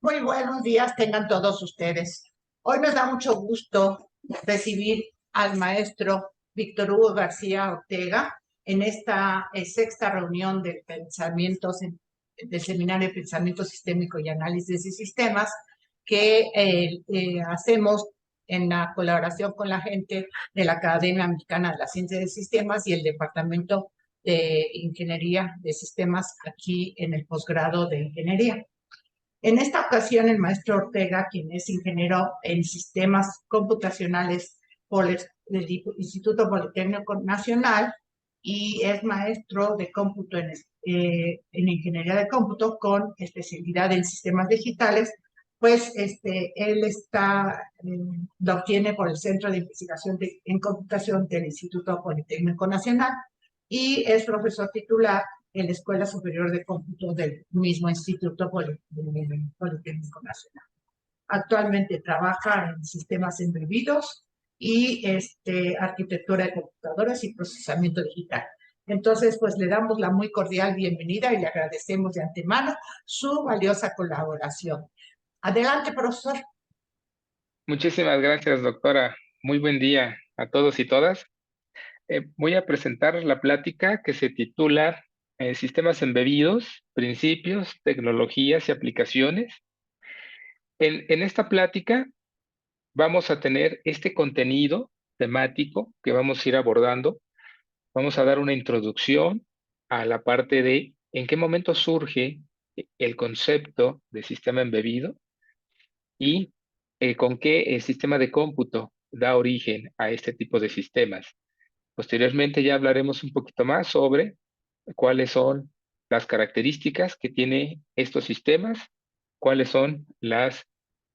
Muy buenos días tengan todos ustedes. Hoy nos da mucho gusto recibir al maestro Víctor Hugo García Ortega en esta sexta reunión del Seminario de Pensamiento Sistémico y Análisis de Sistemas que hacemos en la colaboración con la gente de la Academia Mexicana de la Ciencia de Sistemas y el Departamento de Ingeniería de Sistemas aquí en el posgrado de Ingeniería. En esta ocasión, el maestro Ortega, quien es ingeniero en sistemas computacionales por el Instituto Politécnico Nacional y es maestro de cómputo en ingeniería de cómputo con especialidad en sistemas digitales, pues él lo obtiene por el Centro de Investigación en Computación del Instituto Politécnico Nacional y es profesor titular en la Escuela Superior de Cómputo del mismo Instituto Politécnico Nacional. Actualmente trabaja en sistemas embebidos y arquitectura de computadoras y procesamiento digital. Entonces, pues le damos la muy cordial bienvenida y le agradecemos de antemano su valiosa colaboración. Adelante, profesor. Muchísimas gracias, doctora. Muy buen día a todos y todas. Voy a presentar la plática que se titula Sistemas embebidos, principios, tecnologías y aplicaciones. En esta plática vamos a tener este contenido temático que vamos a ir abordando. Vamos a dar una introducción a la parte de en qué momento surge el concepto de sistema embebido y con qué el sistema de cómputo da origen a este tipo de sistemas. Posteriormente ya hablaremos un poquito más sobre cuáles son las características que tiene estos sistemas, cuáles son las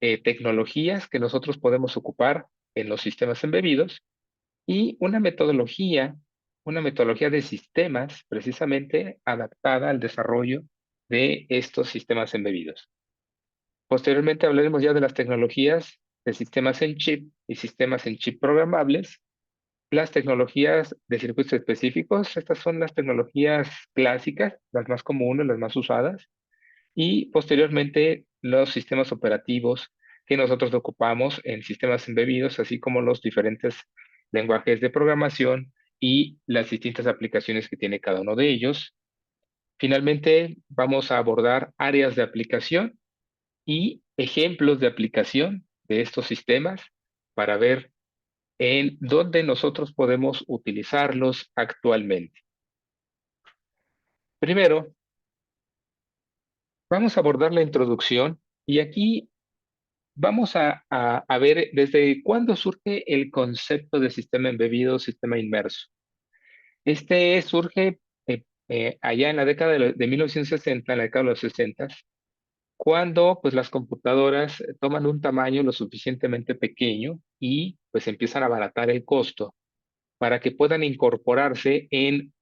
tecnologías que nosotros podemos ocupar en los sistemas embebidos y una metodología de sistemas precisamente adaptada al desarrollo de estos sistemas embebidos. Posteriormente hablaremos ya de las tecnologías de sistemas en chip y sistemas en chip programables, las tecnologías de circuitos específicos. Estas son las tecnologías clásicas, las más comunes, las más usadas, y posteriormente los sistemas operativos que nosotros ocupamos en sistemas embebidos, así como los diferentes lenguajes de programación y las distintas aplicaciones que tiene cada uno de ellos. Finalmente, vamos a abordar áreas de aplicación y ejemplos de aplicación de estos sistemas para ver en dónde nosotros podemos utilizarlos actualmente. Primero, vamos a abordar la introducción y aquí vamos a ver desde cuándo surge el concepto de sistema embebido, sistema inmerso. Este surge allá en la década de 1960, en la década de los 60, cuando pues las computadoras toman un tamaño lo suficientemente pequeño y pues empiezan a abaratar el costo para que puedan incorporarse en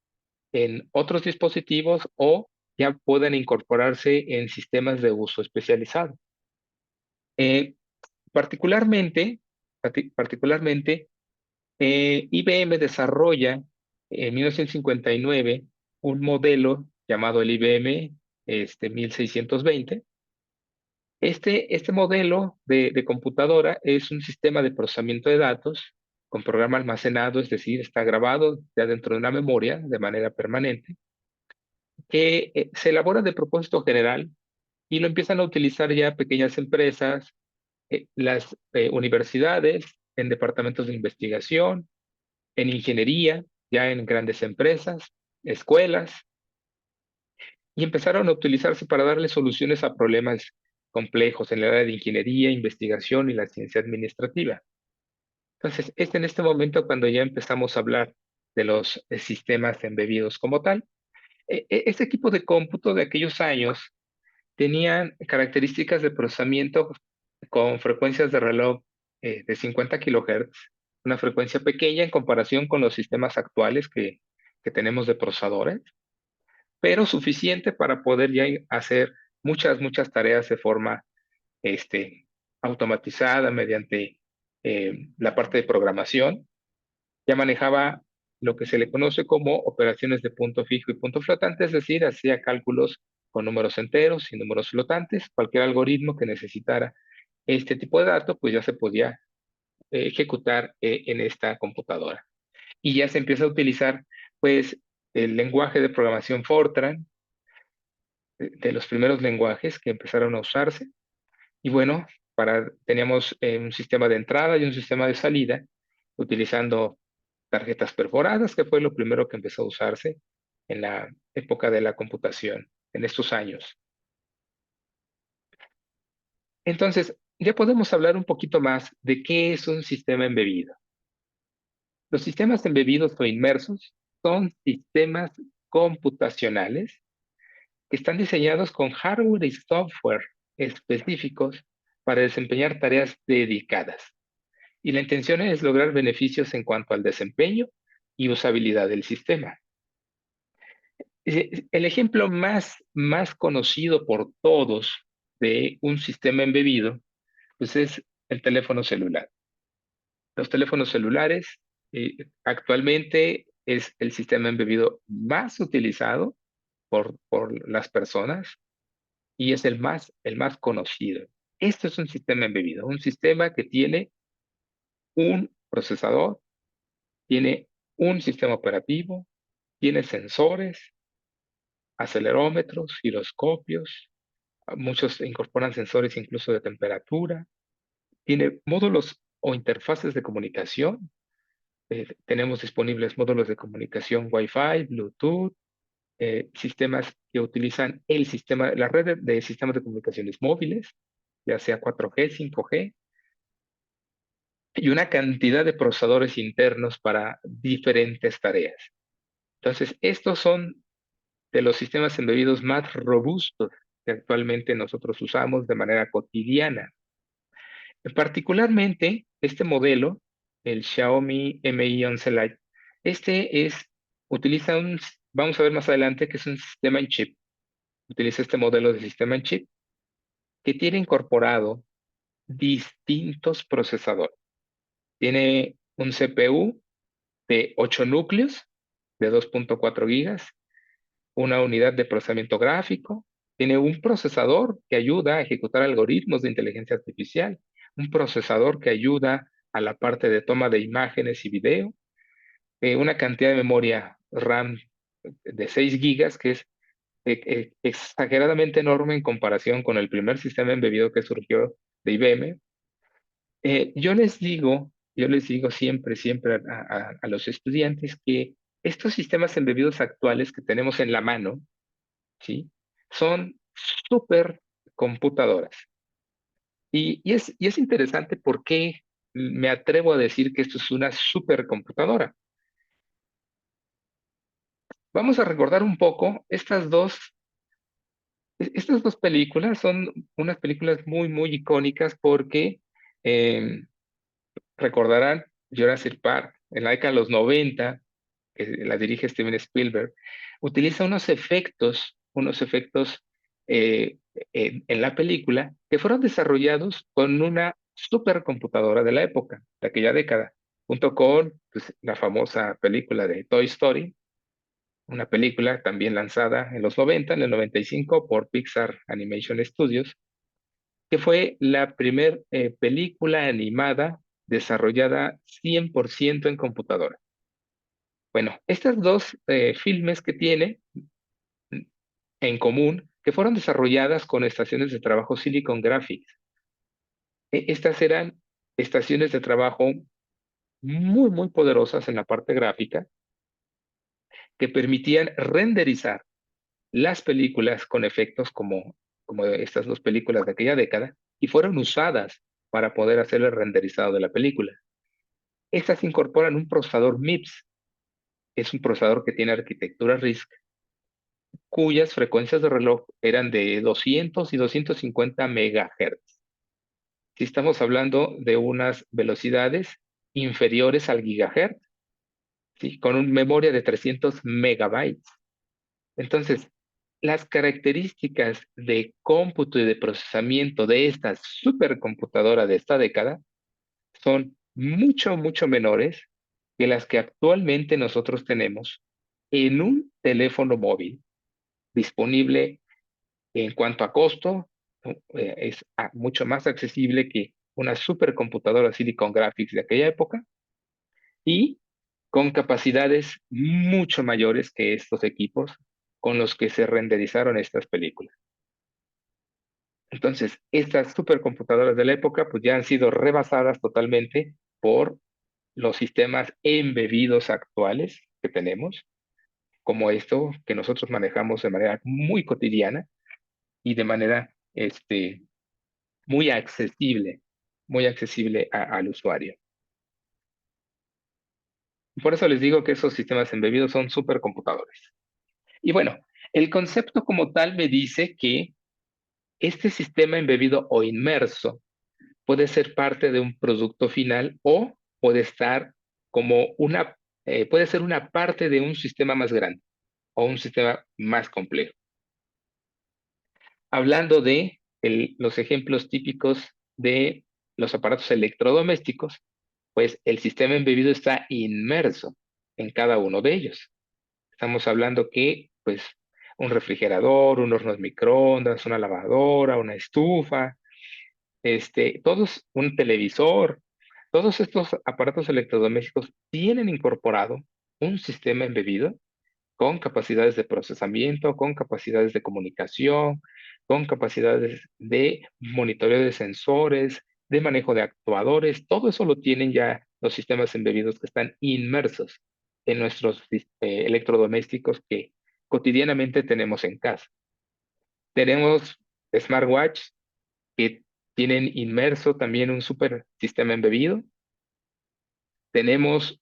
otros dispositivos o ya puedan incorporarse en sistemas de uso especializado. Eh, particularmente, particularmente IBM desarrolla en 1959 un modelo llamado el IBM 1620. Este modelo de computadora es un sistema de procesamiento de datos con programa almacenado, es decir, está grabado ya dentro de una memoria de manera permanente, que se elabora de propósito general y lo empiezan a utilizar ya pequeñas empresas, las universidades, en departamentos de investigación, en ingeniería, ya en grandes empresas, escuelas, y empezaron a utilizarse para darle soluciones a problemas complejos en el área de ingeniería, investigación y la ciencia administrativa. Entonces, es en este momento cuando ya empezamos a hablar de los sistemas embebidos como tal. Este equipo de cómputo de aquellos años tenían características de procesamiento con frecuencias de reloj de 50 kilohertz, una frecuencia pequeña en comparación con los sistemas actuales que tenemos de procesadores, pero suficiente para poder ya hacer muchas tareas de forma automatizada mediante la parte de programación. Ya manejaba lo que se le conoce como operaciones de punto fijo y punto flotante, es decir, hacía cálculos con números enteros y números flotantes. Cualquier algoritmo que necesitara este tipo de datos, pues ya se podía ejecutar en esta computadora. Y ya se empieza a utilizar, pues, el lenguaje de programación Fortran, de los primeros lenguajes que empezaron a usarse. Y bueno, teníamos un sistema de entrada y un sistema de salida, utilizando tarjetas perforadas, que fue lo primero que empezó a usarse en la época de la computación, en estos años. Entonces, ya podemos hablar un poquito más de qué es un sistema embebido. Los sistemas embebidos o inmersos son sistemas computacionales que están diseñados con hardware y software específicos para desempeñar tareas dedicadas. Y la intención es lograr beneficios en cuanto al desempeño y usabilidad del sistema. El ejemplo más conocido por todos de un sistema embebido, pues es el teléfono celular. Los teléfonos celulares actualmente es el sistema embebido más utilizado por las personas y es el más conocido. Esto es un sistema embebido, un sistema que tiene un procesador, tiene un sistema operativo, tiene sensores, acelerómetros, giroscopios, muchos incorporan sensores incluso de temperatura, tiene módulos o interfaces de comunicación. Tenemos disponibles módulos de comunicación Wi-Fi, Bluetooth, sistemas que utilizan la red de sistemas de comunicaciones móviles, ya sea 4G, 5G, y una cantidad de procesadores internos para diferentes tareas. Entonces, estos son de los sistemas embebidos más robustos que actualmente nosotros usamos de manera cotidiana. Particularmente, este modelo, el Xiaomi Mi 11 Lite, este utiliza vamos a ver más adelante que es un sistema en chip. Utiliza este modelo de sistema en chip que tiene incorporado distintos procesadores. Tiene un CPU de 8 núcleos de 2.4 gigas, una unidad de procesamiento gráfico, tiene un procesador que ayuda a ejecutar algoritmos de inteligencia artificial, un procesador que ayuda a la parte de toma de imágenes y video, una cantidad de memoria RAM de 6 gigas, que es exageradamente enorme en comparación con el primer sistema embebido que surgió de IBM. Yo les digo siempre, siempre a los estudiantes que estos sistemas embebidos actuales que tenemos en la mano, ¿sí? Son súper computadoras. Y es interesante porque me atrevo a decir que esto es una supercomputadora. Vamos a recordar un poco estas dos películas son unas películas muy icónicas porque eh, recordarán Jurassic Park en la década de los 90, que la dirige Steven Spielberg, utiliza unos efectos en la película que fueron desarrollados con una supercomputadora de la época, de aquella década, junto con pues, la famosa película de Toy Story, una película también lanzada en los 90, en el 95 por Pixar Animation Studios, que fue la primera película animada desarrollada 100% en computadora. Bueno, estas dos filmes que tiene en común, que fueron desarrolladas con estaciones de trabajo Silicon Graphics. Estas eran estaciones de trabajo muy poderosas en la parte gráfica que permitían renderizar las películas con efectos como estas dos películas de aquella década y fueron usadas para poder hacer el renderizado de la película. Estas incorporan un procesador MIPS, es un procesador que tiene arquitectura RISC, cuyas frecuencias de reloj eran de 200 y 250 megahertz. Si estamos hablando de unas velocidades inferiores al gigahertz, ¿sí? Con una memoria de 300 megabytes. Entonces, las características de cómputo y de procesamiento de esta supercomputadora de esta década son mucho menores que las que actualmente nosotros tenemos en un teléfono móvil disponible En cuanto a costo, es mucho más accesible que una supercomputadora Silicon Graphics de aquella época y con capacidades mucho mayores que estos equipos con los que se renderizaron estas películas. Entonces, estas supercomputadoras de la época pues ya han sido rebasadas totalmente por los sistemas embebidos actuales que tenemos, como esto que nosotros manejamos de manera muy cotidiana y de manera muy accesible al usuario. Por eso les digo que esos sistemas embebidos son supercomputadores. Y bueno, el concepto como tal me dice que este sistema embebido o inmerso puede ser parte de un producto final o puede estar como puede ser una parte de un sistema más grande o un sistema más complejo. Hablando de los ejemplos típicos de los aparatos electrodomésticos, pues el sistema embebido está inmerso en cada uno de ellos. Estamos hablando que, pues, un refrigerador, un horno de microondas, una lavadora, una estufa, un televisor, todos estos aparatos electrodomésticos tienen incorporado un sistema embebido con capacidades de procesamiento, con capacidades de comunicación, con capacidades de monitoreo de sensores, de manejo de actuadores. Todo eso lo tienen ya los sistemas embebidos que están inmersos en nuestros electrodomésticos que cotidianamente tenemos en casa. Tenemos smartwatch que tienen inmerso también un super sistema embebido. Tenemos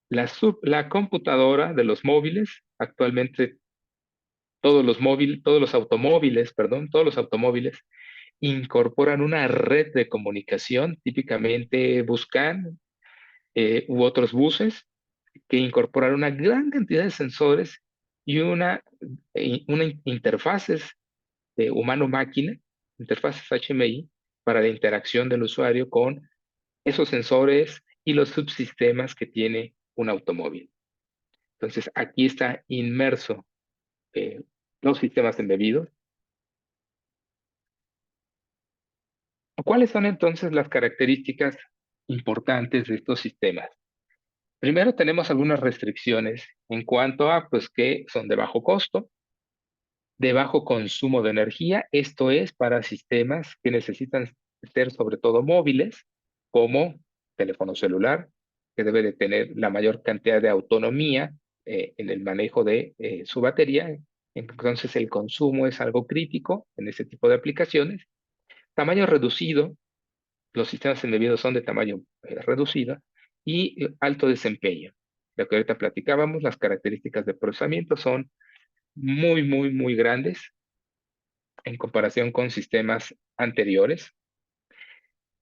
la computadora de los móviles. Actualmente todos los automóviles incorporan una red de comunicación, típicamente Buscan u otros buses, que incorporan una gran cantidad de sensores y una interfaces de humano-máquina, interfaces HMI, para la interacción del usuario con esos sensores y los subsistemas que tiene un automóvil. Entonces, aquí está inmerso eh, los sistemas embebidos. ¿Cuáles son entonces las características importantes de estos sistemas? Primero tenemos algunas restricciones en cuanto a, pues, que son de bajo costo, de bajo consumo de energía. Esto es para sistemas que necesitan ser sobre todo móviles, como teléfono celular, que debe de tener la mayor cantidad de autonomía en el manejo de su batería. Entonces el consumo es algo crítico en ese tipo de aplicaciones. Tamaño reducido, los sistemas embebidos son de tamaño reducido y alto desempeño. Lo que ahorita platicábamos, las características de procesamiento son muy grandes en comparación con sistemas anteriores.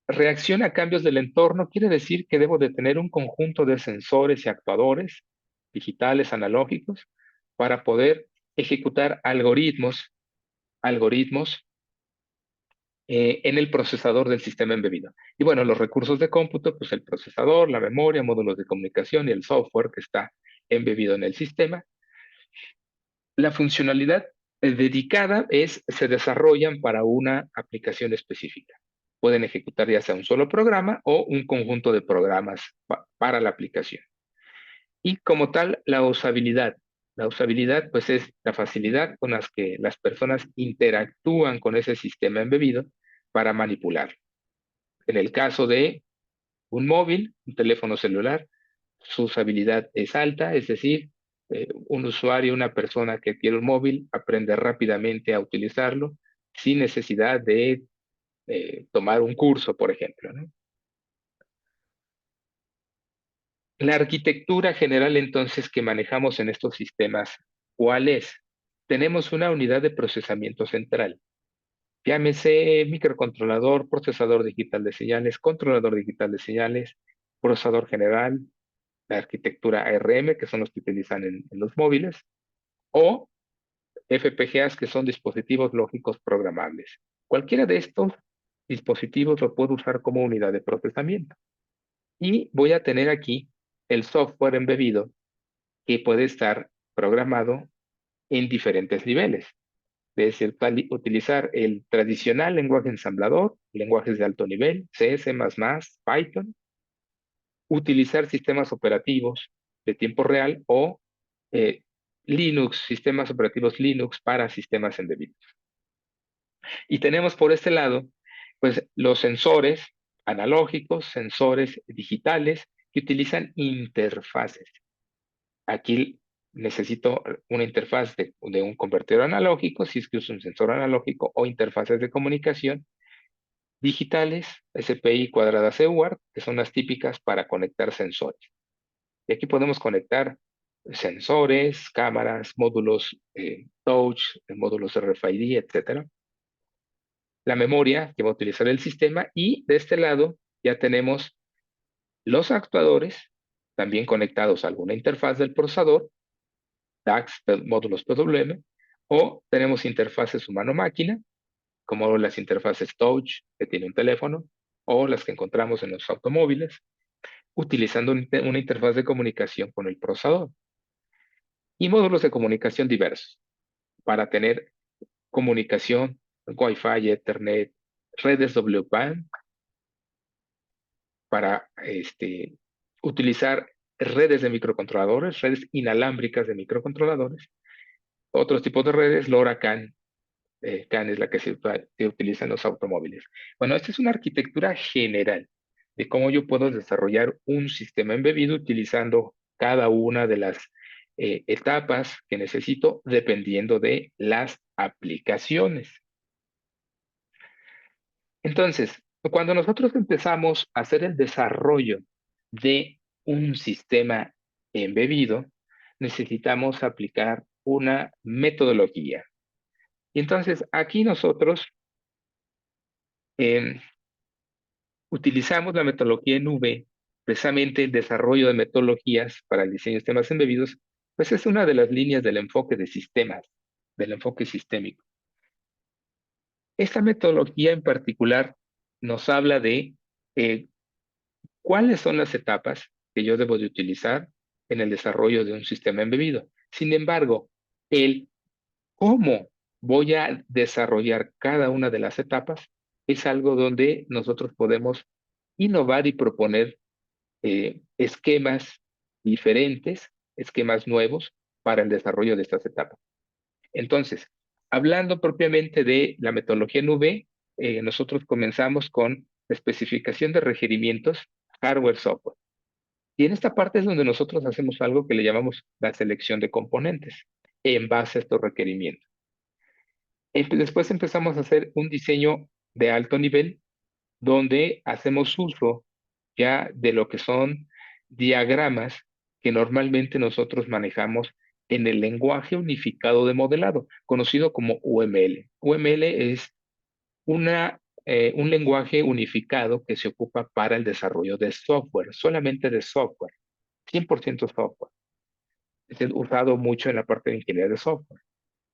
Reacción a cambios del entorno quiere decir que debo de tener un conjunto de sensores y actuadores digitales, analógicos, para poder ejecutar algoritmos en el procesador del sistema embebido. Y bueno, los recursos de cómputo, pues el procesador, la memoria, módulos de comunicación y el software que está embebido en el sistema. La funcionalidad dedicada se desarrollan para una aplicación específica. Pueden ejecutar ya sea un solo programa o un conjunto de programas para la aplicación. Y como tal, la usabilidad. La usabilidad, pues, es la facilidad con la que las personas interactúan con ese sistema embebido para manipular. En el caso de un móvil, un teléfono celular, su usabilidad es alta, es decir, un usuario, una persona que adquiere un móvil, aprende rápidamente a utilizarlo sin necesidad de tomar un curso, por ejemplo, ¿no? La arquitectura general entonces que manejamos en estos sistemas, ¿cuál es? Tenemos una unidad de procesamiento central. Llámese microcontrolador, procesador digital de señales, controlador digital de señales, procesador general, la arquitectura ARM, que son los que utilizan en los móviles, o FPGAs, que son dispositivos lógicos programables. Cualquiera de estos dispositivos lo puedo usar como unidad de procesamiento. Y voy a tener aquí el software embebido que puede estar programado en diferentes niveles. utilizar el tradicional lenguaje ensamblador, lenguajes de alto nivel, C, C++, Python, utilizar sistemas operativos de tiempo real o Linux, sistemas operativos Linux para sistemas embebidos. Y tenemos por este lado, pues los sensores analógicos, sensores digitales que utilizan interfaces. Aquí necesito una interfaz de un convertidor analógico, si es que uso un sensor analógico, o interfaces de comunicación digitales, SPI cuadrada CUART, que son las típicas para conectar sensores. Y aquí podemos conectar sensores, cámaras, módulos touch, módulos RFID, etcétera. La memoria que va a utilizar el sistema y de este lado ya tenemos los actuadores también conectados a alguna interfaz del procesador, DAX, módulos PWM, o tenemos interfaces humano-máquina, como las interfaces touch que tiene un teléfono, o las que encontramos en los automóviles, utilizando una interfaz de comunicación con el procesador. Y módulos de comunicación diversos, para tener comunicación, Wi-Fi, Ethernet, redes WPAN, para utilizar redes de microcontroladores, redes inalámbricas de microcontroladores, otros tipos de redes, LoRa, CAN. CAN es la que se utiliza en los automóviles. Bueno, esta es una arquitectura general de cómo yo puedo desarrollar un sistema embebido utilizando cada una de las etapas que necesito dependiendo de las aplicaciones. Entonces, cuando nosotros empezamos a hacer el desarrollo de un sistema embebido, necesitamos aplicar una metodología. Y entonces aquí nosotros em, utilizamos la metodología nube, precisamente el desarrollo de metodologías para el diseño de sistemas embebidos, pues es una de las líneas del enfoque de sistemas, del enfoque sistémico. Esta metodología en particular nos habla de cuáles son las etapas que yo debo de utilizar en el desarrollo de un sistema embebido. Sin embargo, el cómo voy a desarrollar cada una de las etapas es algo donde nosotros podemos innovar y proponer esquemas diferentes, esquemas nuevos para el desarrollo de estas etapas. Entonces, hablando propiamente de la metodología nube, nosotros comenzamos con la especificación de requerimientos hardware-software. Y en esta parte es donde nosotros hacemos algo que le llamamos la selección de componentes en base a estos requerimientos. Después empezamos a hacer un diseño de alto nivel donde hacemos uso ya de lo que son diagramas que normalmente nosotros manejamos en el lenguaje unificado de modelado, conocido como UML. UML es un lenguaje unificado que se ocupa para el desarrollo de software, solamente de software, 100% software. Es usado mucho en la parte de ingeniería de software.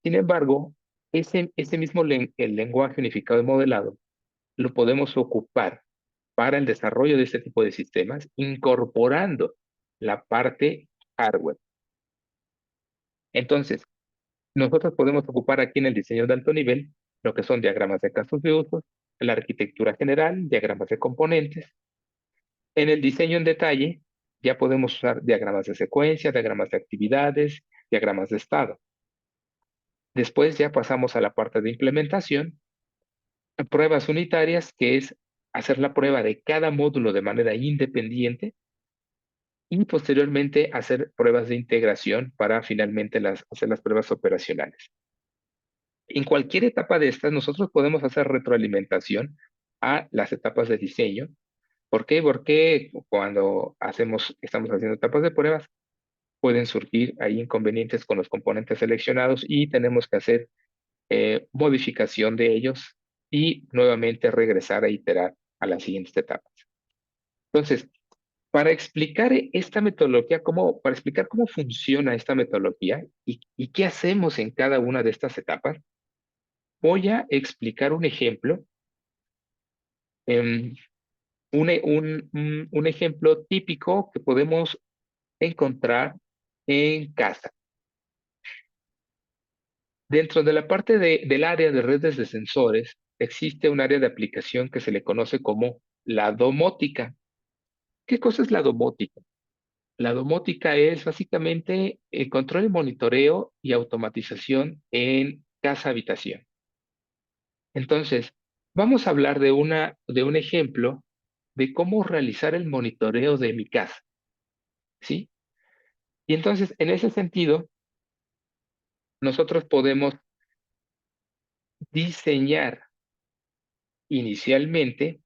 Sin embargo, ese mismo el lenguaje unificado de modelado lo podemos ocupar para el desarrollo de este tipo de sistemas, incorporando la parte hardware. Entonces, nosotros podemos ocupar aquí en el diseño de alto nivel lo que son diagramas de casos de uso, la arquitectura general, diagramas de componentes. En el diseño en detalle, ya podemos usar diagramas de secuencia, diagramas de actividades, diagramas de estado. Después ya pasamos a la parte de implementación, pruebas unitarias, que es hacer la prueba de cada módulo de manera independiente y posteriormente hacer pruebas de integración para finalmente hacer las pruebas operacionales. En cualquier etapa de estas, nosotros podemos hacer retroalimentación a las etapas de diseño. ¿Por qué? Porque cuando estamos haciendo etapas de pruebas, pueden surgir ahí inconvenientes con los componentes seleccionados y tenemos que hacer modificación de ellos y nuevamente regresar a iterar a las siguientes etapas. Entonces, para explicar esta metodología, para explicar cómo funciona esta metodología y qué hacemos en cada una de estas etapas, voy a explicar un ejemplo, em, un ejemplo típico que podemos encontrar en casa. Dentro de la parte del área de redes de sensores, existe un área de aplicación que se le conoce como la domótica. ¿Qué cosa es la domótica? La domótica es básicamente el control y monitoreo y automatización en casa-habitación. Entonces, vamos a hablar de un ejemplo de cómo realizar el monitoreo de mi casa, ¿sí? Y entonces, en ese sentido, nosotros podemos diseñar inicialmente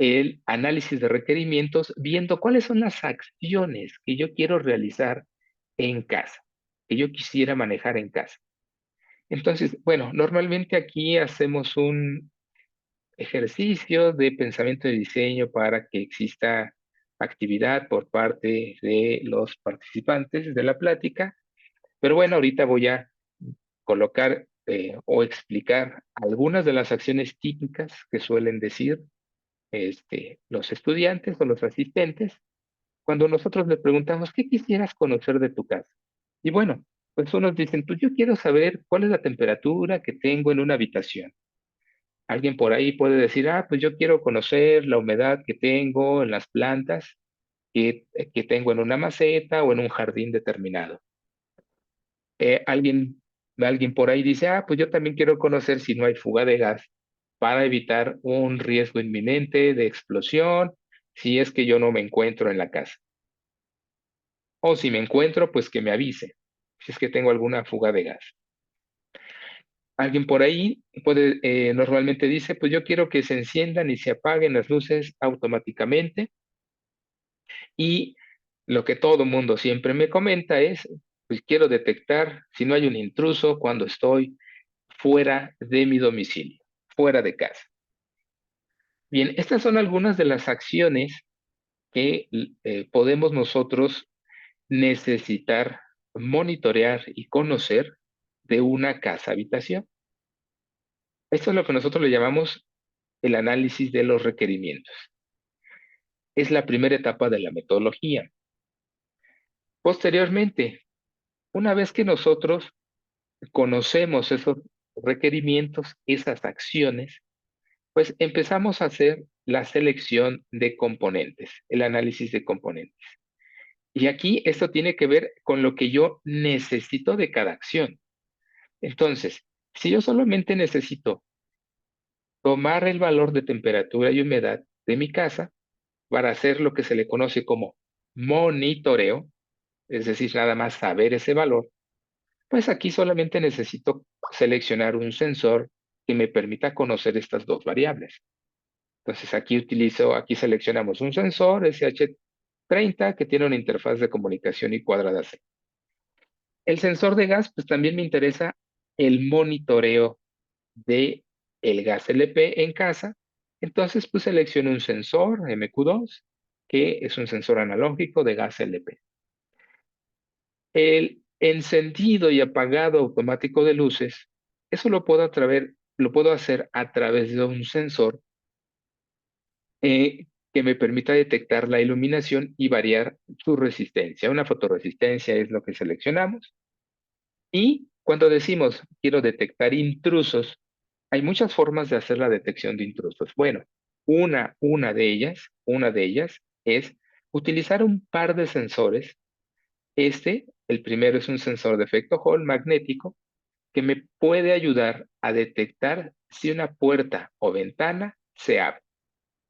el análisis de requerimientos viendo cuáles son las acciones que yo quiero realizar en casa, que yo quisiera manejar en casa. Entonces, bueno, normalmente aquí hacemos un ejercicio de pensamiento de diseño para que exista actividad por parte de los participantes de la plática, pero bueno, ahorita voy a colocar o explicar algunas de las acciones típicas que suelen decir los estudiantes o los asistentes cuando nosotros les preguntamos, ¿qué quisieras conocer de tu casa? Y bueno, pues unos dicen, pues yo quiero saber cuál es la temperatura que tengo en una habitación. Alguien por ahí puede decir, ah, pues yo quiero conocer la humedad que tengo en las plantas que tengo en una maceta o en un jardín determinado. Alguien por ahí dice, ah, pues yo también quiero conocer si no hay fuga de gas para evitar un riesgo inminente de explosión si es que yo no me encuentro en la casa. O si me encuentro, pues que me avise si es que tengo alguna fuga de gas. Alguien por ahí normalmente dice, pues yo quiero que se enciendan y se apaguen las luces automáticamente. Y lo que todo mundo siempre me comenta es, pues quiero detectar si no hay un intruso cuando estoy fuera de mi domicilio, fuera de casa. Bien, estas son algunas de las acciones que podemos nosotros necesitar monitorear y conocer de una casa habitación. Esto es lo que nosotros le llamamos el análisis de los requerimientos. Es la primera etapa de la metodología. Posteriormente, una vez que nosotros conocemos esos requerimientos, esas acciones, pues empezamos a hacer la selección de componentes, el análisis de componentes. Y aquí esto tiene que ver con lo que yo necesito de cada acción. Entonces, si yo solamente necesito tomar el valor de temperatura y humedad de mi casa para hacer lo que se le conoce como monitoreo, es decir, nada más saber ese valor, pues aquí solamente necesito seleccionar un sensor que me permita conocer estas dos variables. Entonces aquí seleccionamos un sensor SH30 que tiene una interfaz de comunicación y cuadrada C. El sensor de gas, pues también me interesa el monitoreo de el gas LP en casa. Entonces, pues selecciono un sensor MQ2, que es un sensor analógico de gas LP. El encendido y apagado automático de luces, eso lo puedo hacer a través de un sensor que me permita detectar la iluminación y variar su resistencia. Una fotorresistencia es lo que seleccionamos. Y cuando decimos quiero detectar intrusos, hay muchas formas de hacer la detección de intrusos. Bueno, una de ellas es utilizar un par de sensores. El primero es un sensor de efecto Hall magnético que me puede ayudar a detectar si una puerta o ventana se abre.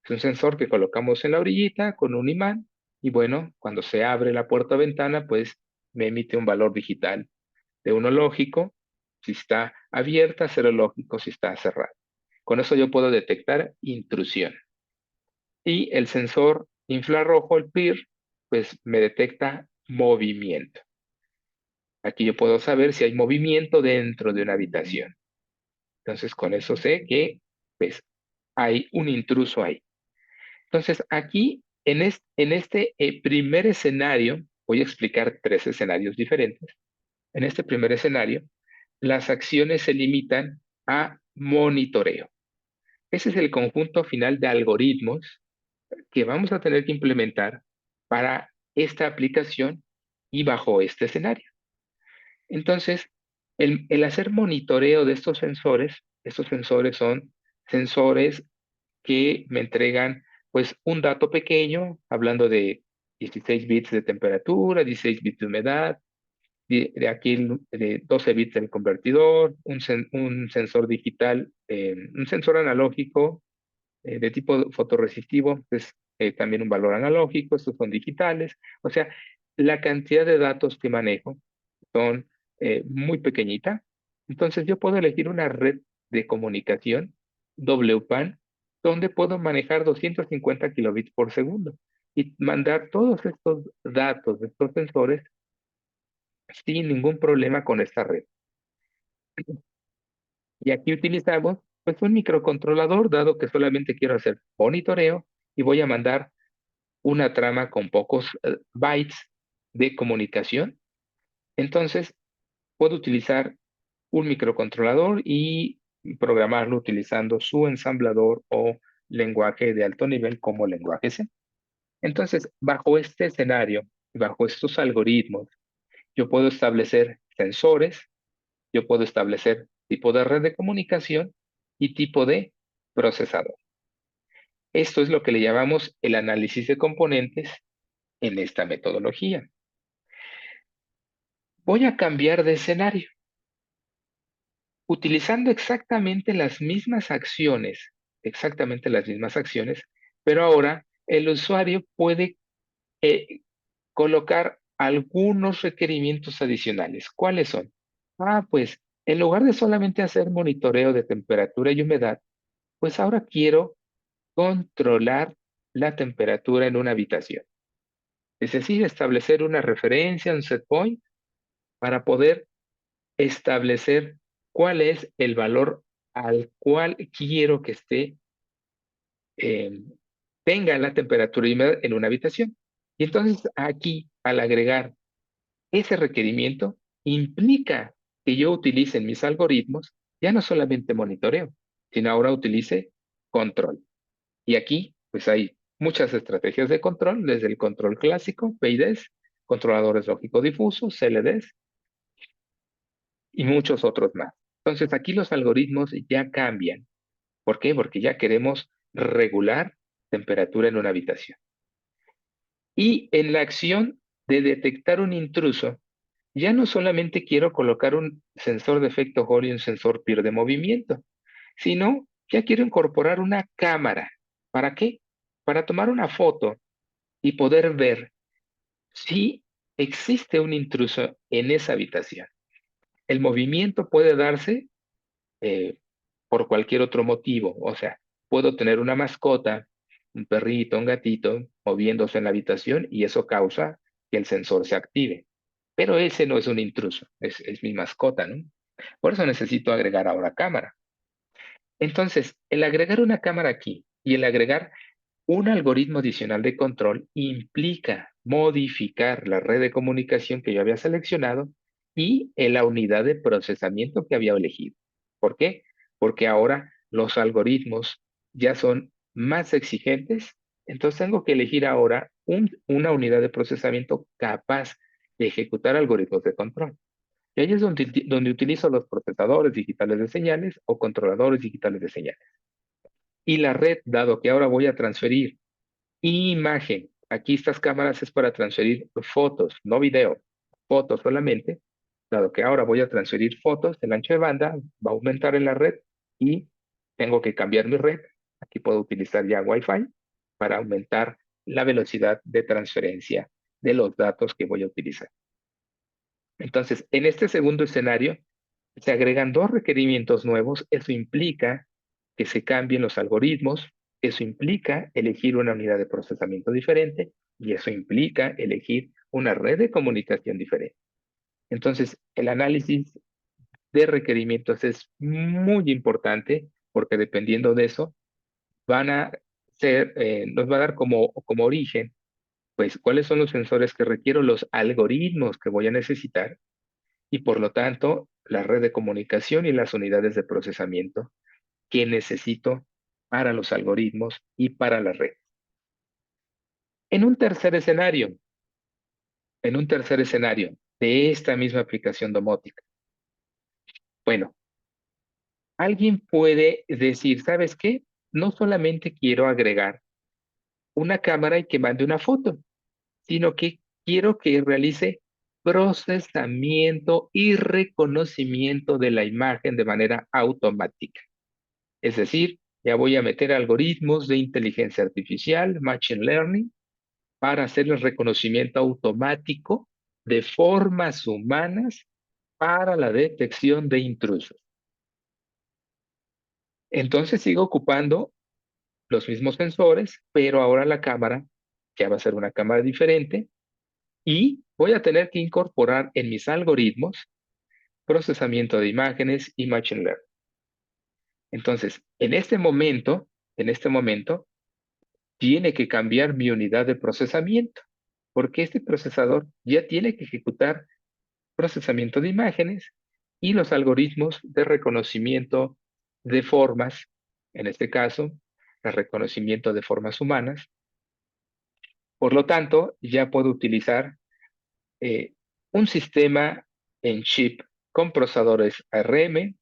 Es un sensor que colocamos en la orillita con un imán y bueno, cuando se abre la puerta o ventana, pues me emite un valor digital de uno lógico si está abierta, cero lógico si está cerrada. Con eso yo puedo detectar intrusión. Y el sensor infrarrojo, el PIR, pues me detecta movimiento. Aquí yo puedo saber si hay movimiento dentro de una habitación. Entonces con eso sé que pues, hay un intruso ahí. Entonces aquí, en este primer escenario, voy a explicar tres escenarios diferentes. En este primer escenario, las acciones se limitan a monitoreo. Ese es el conjunto final de algoritmos que vamos a tener que implementar para esta aplicación y bajo este escenario. Entonces, El hacer monitoreo de estos sensores son sensores que me entregan pues un dato pequeño, hablando de 16 bits de temperatura, 16 bits de humedad, de aquí de 12 bits del convertidor, un sensor digital, un sensor analógico de tipo fotorresistivo, es también un valor analógico, estos son digitales, o sea, la cantidad de datos que manejo son muy pequeñita, entonces yo puedo elegir una red de comunicación WPAN donde puedo manejar 250 kilobits por segundo y mandar todos estos datos de estos sensores sin ningún problema con esta red. Y aquí utilizamos pues un microcontrolador, dado que solamente quiero hacer monitoreo y voy a mandar una trama con pocos bytes de comunicación. Entonces, puedo utilizar un microcontrolador y programarlo utilizando su ensamblador o lenguaje de alto nivel como lenguaje C. Entonces, bajo este escenario, bajo estos algoritmos, yo puedo establecer sensores, yo puedo establecer tipo de red de comunicación y tipo de procesador. Esto es lo que le llamamos el análisis de componentes en esta metodología. Voy a cambiar de escenario, utilizando exactamente las mismas acciones, pero ahora el usuario puede eh, colocar algunos requerimientos adicionales. ¿Cuáles son? Pues en lugar de solamente hacer monitoreo de temperatura y humedad, pues ahora quiero controlar la temperatura en una habitación. Es decir, establecer una referencia, un set point, para poder establecer cuál es el valor al cual quiero que eh, tenga la temperatura y humedad en una habitación. Y entonces aquí, al agregar ese requerimiento, implica que yo utilice en mis algoritmos ya no solamente monitoreo, sino ahora utilice control. Y aquí, pues hay muchas estrategias de control, desde el control clásico, PIDs, controladores lógico difusos, CLDs, y muchos otros más. Entonces, aquí los algoritmos ya cambian. ¿Por qué? Porque ya queremos regular temperatura en una habitación. Y en la acción de detectar un intruso, ya no solamente quiero colocar un sensor de efecto Hall y un sensor PIR de movimiento, sino ya quiero incorporar una cámara. ¿Para qué? Para tomar una foto y poder ver si existe un intruso en esa habitación. El movimiento puede darse eh, por cualquier otro motivo. O sea, puedo tener una mascota, un perrito, un gatito, moviéndose en la habitación y eso causa que el sensor se active. Pero ese no es un intruso, es mi mascota, ¿no? Por eso necesito agregar ahora cámara. Entonces, el agregar una cámara aquí y el agregar un algoritmo adicional de control implica modificar la red de comunicación que yo había seleccionado y en la unidad de procesamiento que había elegido. ¿Por qué? Porque ahora los algoritmos ya son más exigentes, entonces tengo que elegir ahora una unidad de procesamiento capaz de ejecutar algoritmos de control. Y ahí es donde utilizo los procesadores digitales de señales o controladores digitales de señales. Y la red, dado que ahora voy a transferir imagen. Aquí estas cámaras es para transferir fotos, no video, fotos solamente, dado que ahora voy a transferir fotos, el ancho de banda va a aumentar en la red y tengo que cambiar mi red. Aquí puedo utilizar ya Wi-Fi para aumentar la velocidad de transferencia de los datos que voy a utilizar. Entonces, en este segundo escenario, se agregan dos requerimientos nuevos. Eso implica que se cambien los algoritmos, eso implica elegir una unidad de procesamiento diferente y eso implica elegir una red de comunicación diferente. Entonces, el análisis de requerimientos es muy importante porque dependiendo de eso, van a nos va a dar como origen, pues, cuáles son los sensores que requiero, los algoritmos que voy a necesitar y por lo tanto, la red de comunicación y las unidades de procesamiento que necesito para los algoritmos y para la red. En un tercer escenario, en un tercer escenario de esta misma aplicación domótica, Bueno, alguien puede decir, ¿sabes qué? No solamente quiero agregar una cámara y que mande una foto, sino que quiero que realice procesamiento y reconocimiento de la imagen de manera automática. Es decir, ya voy a meter algoritmos de inteligencia artificial, machine learning, para hacer el reconocimiento automático de formas humanas para la detección de intrusos. Entonces sigo ocupando los mismos sensores, pero ahora la cámara ya va a ser una cámara diferente y voy a tener que incorporar en mis algoritmos procesamiento de imágenes y machine learning. Entonces, en este momento, tiene que cambiar mi unidad de procesamiento, porque este procesador ya tiene que ejecutar procesamiento de imágenes y los algoritmos de reconocimiento de formas, en este caso, el reconocimiento de formas humanas. Por lo tanto, ya puedo utilizar eh, un sistema en chip con procesadores ARM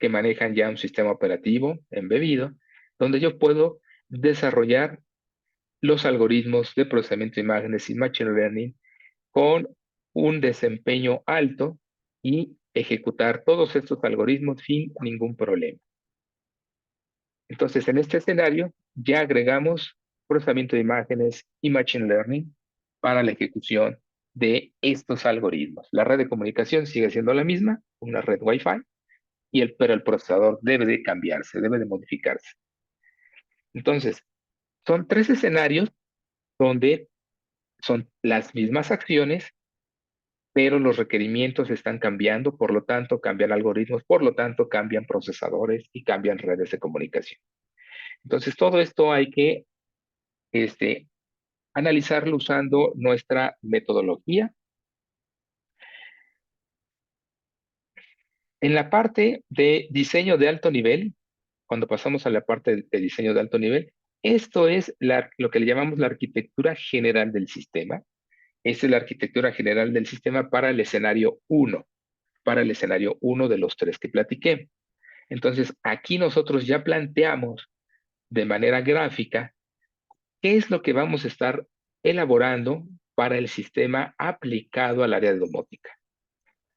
que manejan ya un sistema operativo embebido, donde yo puedo desarrollar los algoritmos de procesamiento de imágenes y machine learning con un desempeño alto y ejecutar todos estos algoritmos sin ningún problema. Entonces, en este escenario ya agregamos procesamiento de imágenes y machine learning para la ejecución de estos algoritmos. La red de comunicación sigue siendo la misma, una red Wi-Fi, pero el procesador debe de cambiarse, debe de modificarse. Entonces, son tres escenarios donde son las mismas acciones, pero los requerimientos están cambiando, por lo tanto cambian algoritmos, por lo tanto cambian procesadores y cambian redes de comunicación. Entonces, todo esto hay que este, analizarlo usando nuestra metodología. En la parte de diseño de alto nivel, cuando pasamos a la parte de diseño de alto nivel, esto es lo que le llamamos la arquitectura general del sistema. Esta es la arquitectura general del sistema para el escenario 1, para el escenario 1 de los tres que platiqué. Entonces, aquí nosotros ya planteamos de manera gráfica qué es lo que vamos a estar elaborando para el sistema aplicado al área de domótica.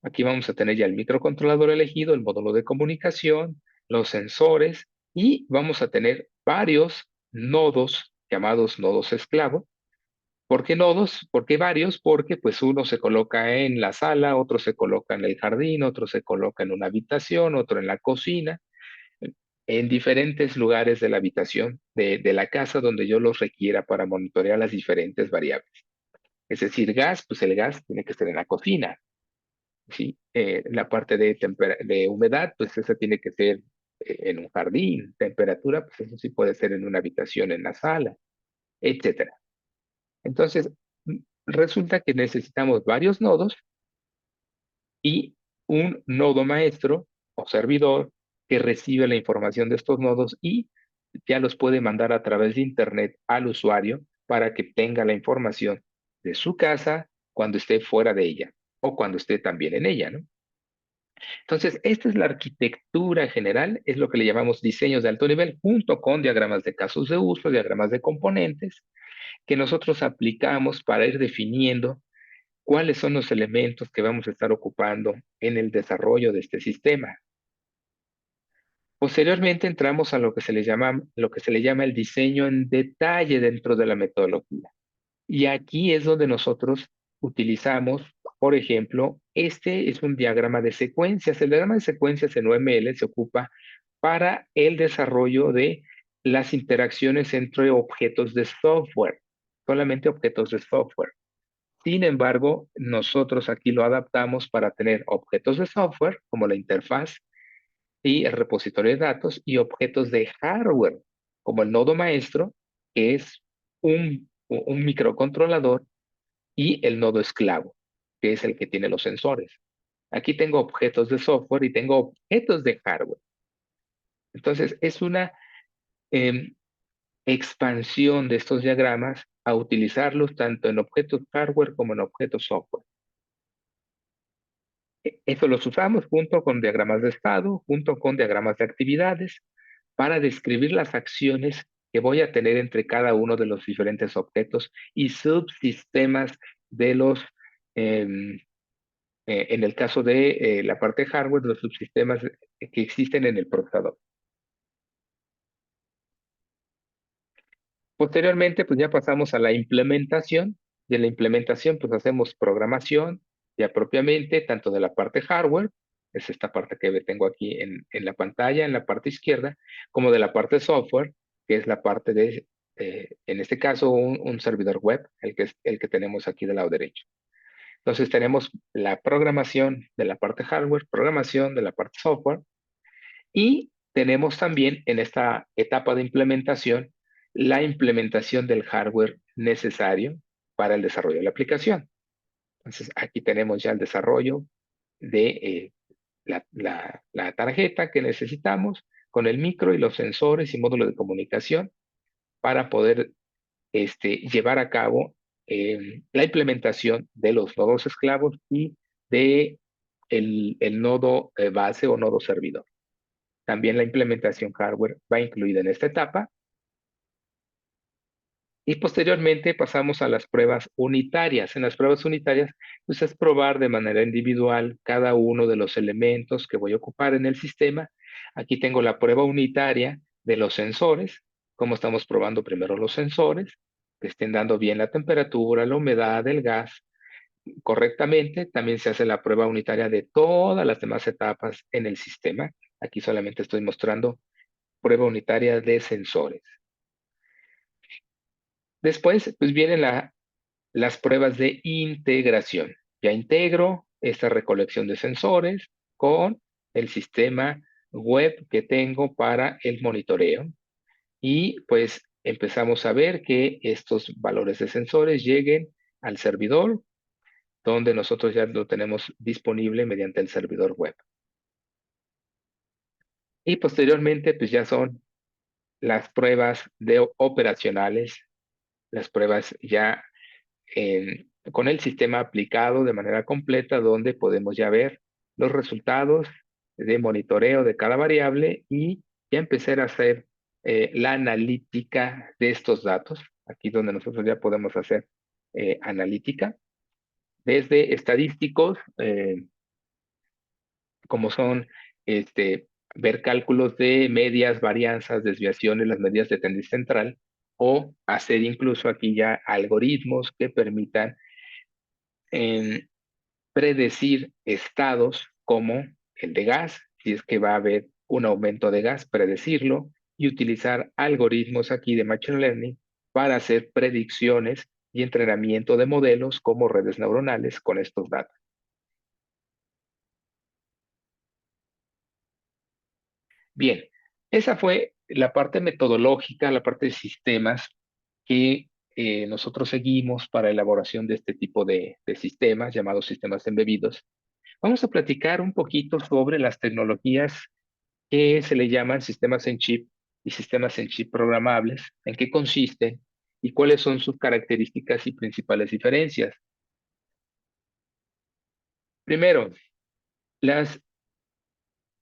Aquí vamos a tener ya el microcontrolador elegido, el módulo de comunicación, los sensores y vamos a tener varios nodos llamados nodos esclavo. ¿Por qué nodos? ¿Por qué varios? Porque pues uno se coloca en la sala, otro se coloca en el jardín, otro se coloca en una habitación, otro en la cocina, en diferentes lugares de la habitación, de la casa donde yo los requiera para monitorear las diferentes variables. Es decir, gas, pues el gas tiene que estar en la cocina, ¿sí? La parte de humedad, pues esa tiene que ser en un jardín. Temperatura, pues eso sí puede ser en una habitación, en la sala, etcétera. Entonces, resulta que necesitamos varios nodos y un nodo maestro o servidor que recibe la información de estos nodos y ya los puede mandar a través de Internet al usuario para que tenga la información de su casa cuando esté fuera de ella o cuando esté también en ella, ¿no? Entonces, esta es la arquitectura general, es lo que le llamamos diseños de alto nivel, junto con diagramas de casos de uso, diagramas de componentes, que nosotros aplicamos para ir definiendo cuáles son los elementos que vamos a estar ocupando en el desarrollo de este sistema. Posteriormente entramos a lo que se le llama el diseño en detalle dentro de la metodología. Y aquí es donde nosotros utilizamos, por ejemplo, este es un diagrama de secuencias. El diagrama de secuencias en UML se ocupa para el desarrollo de las interacciones entre objetos de software, solamente objetos de software. Sin embargo, nosotros aquí lo adaptamos para tener objetos de software, como la interfaz y el repositorio de datos, y objetos de hardware, como el nodo maestro, que es un microcontrolador, y el nodo esclavo, que es el que tiene los sensores. Aquí tengo objetos de software y tengo objetos de hardware. Entonces, es una em, expansión de estos diagramas a utilizarlos tanto en objetos hardware como en objetos software. Eso los usamos junto con diagramas de estado, junto con diagramas de actividades, para describir las acciones que voy a tener entre cada uno de los diferentes objetos y subsistemas de los, em, en el caso de la parte de hardware, los subsistemas que existen en el procesador. Posteriormente, pues ya pasamos a la implementación, y en la implementación, pues hacemos programación ya propiamente, tanto de la parte hardware, es esta parte que tengo aquí en la pantalla, en la parte izquierda, como de la parte software, que es la parte de, en este caso, un servidor web, el que tenemos aquí del lado derecho. Entonces tenemos la programación de la parte hardware, programación de la parte software, y tenemos también en esta etapa de implementación la implementación del hardware necesario para el desarrollo de la aplicación. Entonces, aquí tenemos ya el desarrollo de la tarjeta que necesitamos con el micro y los sensores y módulo de comunicación para poder llevar a cabo la implementación de los nodos esclavos y de el nodo base o nodo servidor. También la implementación hardware va incluida en esta etapa. Y posteriormente pasamos a las pruebas unitarias. En las pruebas unitarias, pues es probar de manera individual cada uno de los elementos que voy a ocupar en el sistema. Aquí tengo la prueba unitaria de los sensores, cómo estamos probando primero los sensores, que estén dando bien la temperatura, la humedad, el gas correctamente. También se hace la prueba unitaria de todas las demás etapas en el sistema. Aquí solamente estoy mostrando prueba unitaria de sensores. Después, pues vienen las pruebas de integración. Ya integro esta recolección de sensores con el sistema web que tengo para el monitoreo. Y pues empezamos a ver que estos valores de sensores lleguen al servidor, donde nosotros ya lo tenemos disponible mediante el servidor web. Y posteriormente, pues ya son las pruebas operacionales, las pruebas ya con el sistema aplicado de manera completa, donde podemos ya ver los resultados de monitoreo de cada variable y ya empezar a hacer la analítica de estos datos. Aquí donde nosotros ya podemos hacer analítica, desde estadísticos, como son ver cálculos de medias, varianzas, desviaciones, las medidas de tendencia central, o hacer incluso aquí ya algoritmos que permitan predecir estados como el de gas, si es que va a haber un aumento de gas, predecirlo, y utilizar algoritmos aquí de Machine Learning para hacer predicciones y entrenamiento de modelos como redes neuronales con estos datos. Bien, esa fue la parte metodológica, la parte de sistemas que nosotros seguimos para elaboración de este tipo de sistemas llamados sistemas embebidos. Vamos a platicar un poquito sobre las tecnologías que se le llaman sistemas en chip y sistemas en chip programables, en qué consisten y cuáles son sus características y principales diferencias. Primero, las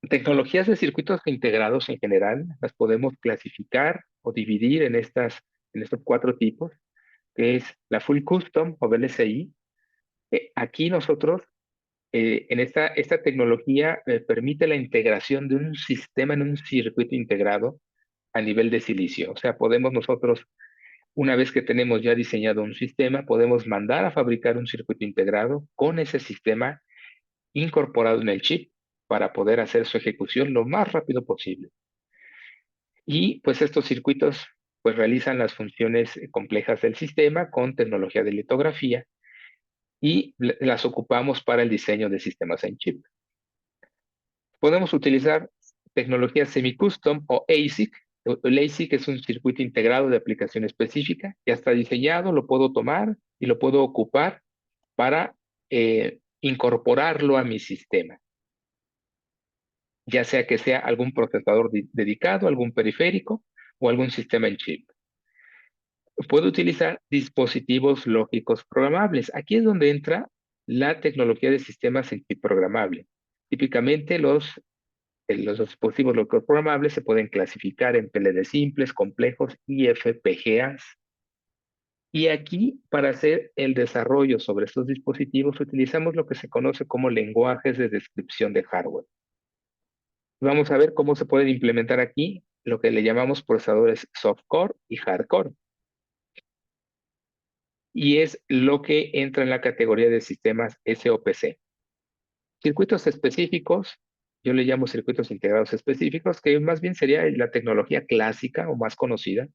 tecnologías de circuitos integrados en general las podemos clasificar o dividir en estos cuatro tipos, que es la Full Custom o VLSI. Aquí nosotros en esta tecnología permite la integración de un sistema en un circuito integrado a nivel de silicio. O sea, podemos nosotros, una vez que tenemos ya diseñado un sistema, podemos mandar a fabricar un circuito integrado con ese sistema incorporado en el chip para poder hacer su ejecución lo más rápido posible. Y pues estos circuitos pues realizan las funciones complejas del sistema con tecnología de litografía y las ocupamos para el diseño de sistemas en chip. Podemos utilizar tecnología semi-custom o ASIC. El ASIC es un circuito integrado de aplicación específica, ya está diseñado, lo puedo tomar y lo puedo ocupar para incorporarlo a mi sistema, ya sea que sea algún procesador dedicado, algún periférico o algún sistema en chip. Puedo utilizar dispositivos lógicos programables. Aquí es donde entra la tecnología de sistemas en chip programable. Típicamente los dispositivos locales programables se pueden clasificar en PLD simples, complejos y FPGAs. Y aquí, para hacer el desarrollo sobre estos dispositivos, utilizamos lo que se conoce como lenguajes de descripción de hardware. Vamos a ver cómo se pueden implementar aquí lo que le llamamos procesadores softcore y hardcore. Y es lo que entra en la categoría de sistemas SOPC. Circuitos específicos, yo le llamo circuitos integrados específicos, que más bien sería la tecnología clásica o más conocida,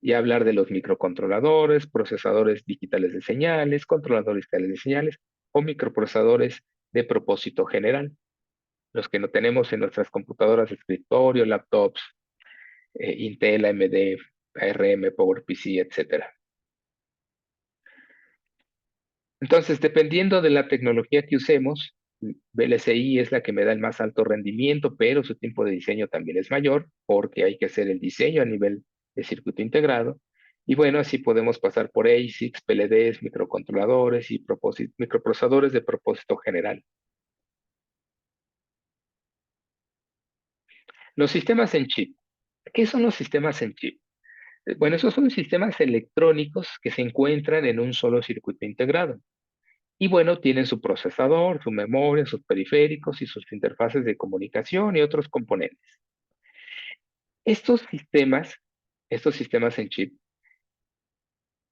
y hablar de los microcontroladores, procesadores digitales de señales, controladores digitales de señales o microprocesadores de propósito general, los que no tenemos en nuestras computadoras de escritorio, laptops, Intel, AMD, ARM, PowerPC, etc. Entonces, dependiendo de la tecnología que usemos, VLSI es la que me da el más alto rendimiento, pero su tiempo de diseño también es mayor porque hay que hacer el diseño a nivel de circuito integrado. Y bueno, así podemos pasar por ASICs, PLDs, microcontroladores y microprocesadores de propósito general. Los sistemas en chip. ¿Qué son los sistemas en chip? Bueno, esos son sistemas electrónicos que se encuentran en un solo circuito integrado. Y bueno, tienen su procesador, su memoria, sus periféricos y sus interfaces de comunicación y otros componentes. Estos sistemas en chip,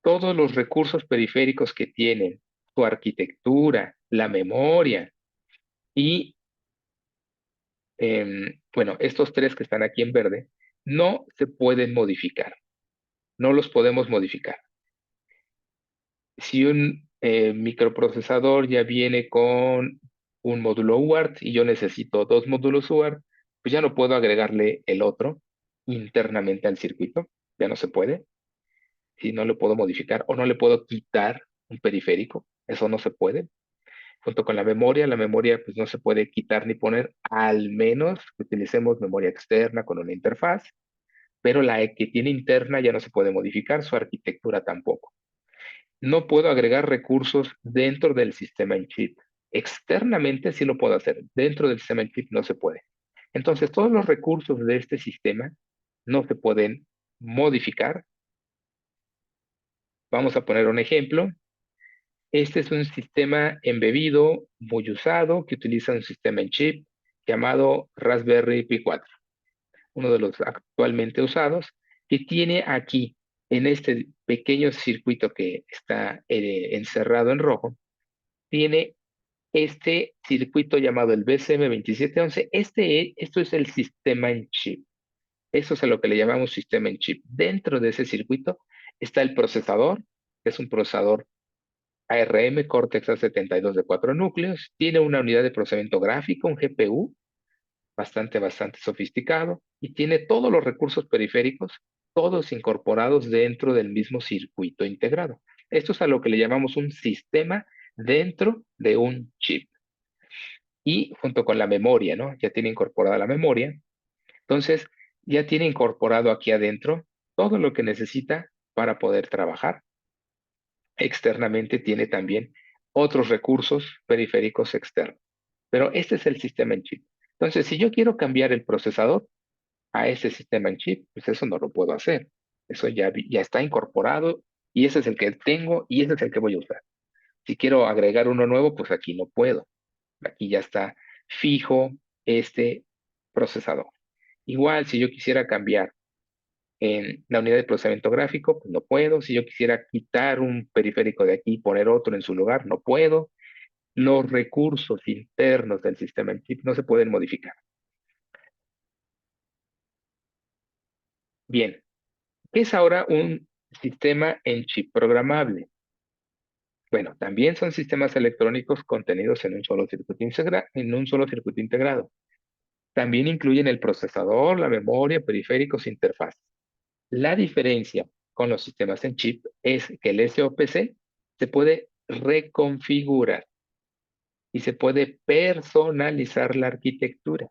todos los recursos periféricos que tienen, su arquitectura, la memoria y, bueno, estos tres que están aquí en verde, no se pueden modificar, no los podemos modificar. Si un microprocesador ya viene con un módulo UART y yo necesito dos módulos UART, pues ya no puedo agregarle el otro internamente al circuito, ya no se puede, y no lo puedo modificar o no le puedo quitar un periférico, eso no se puede. Junto con la memoria pues no se puede quitar ni poner, al menos que utilicemos memoria externa con una interfaz, pero la que tiene interna ya no se puede modificar, su arquitectura tampoco. No puedo agregar recursos dentro del sistema en chip. Externamente sí lo puedo hacer, dentro del sistema en chip no se puede. Entonces, todos los recursos de este sistema no se pueden modificar. Vamos a poner un ejemplo. Este es un sistema embebido muy usado que utiliza un sistema en chip llamado Raspberry Pi 4, uno de los actualmente usados, que tiene aquí, en este pequeño circuito que está encerrado en rojo, tiene este circuito llamado el BCM2711. Esto es el sistema en chip. Eso es a lo que le llamamos sistema en chip. Dentro de ese circuito está el procesador, que es un procesador ARM Cortex A72 de 4 núcleos. Tiene una unidad de procesamiento gráfico, un GPU, bastante sofisticado, y tiene todos los recursos periféricos, todos incorporados dentro del mismo circuito integrado. Esto es a lo que le llamamos un sistema dentro de un chip. Y junto con la memoria, ¿no? Ya tiene incorporada la memoria. Entonces, ya tiene incorporado aquí adentro todo lo que necesita para poder trabajar. Externamente tiene también otros recursos periféricos externos. Pero este es el sistema en chip. Entonces, si yo quiero cambiar el procesador a ese sistema en chip, pues eso no lo puedo hacer. Eso ya está incorporado y ese es el que tengo y ese es el que voy a usar. Si quiero agregar uno nuevo, pues aquí no puedo. Aquí ya está fijo este procesador. Igual, si yo quisiera cambiar en la unidad de procesamiento gráfico, pues no puedo. Si yo quisiera quitar un periférico de aquí y poner otro en su lugar, no puedo. Los recursos internos del sistema en chip no se pueden modificar. Bien, ¿qué es ahora un sistema en chip programable? Bueno, también son sistemas electrónicos contenidos en un solo circuito integrado. También incluyen el procesador, la memoria, periféricos e interfaz. La diferencia con los sistemas en chip es que el SOPC se puede reconfigurar y se puede personalizar la arquitectura,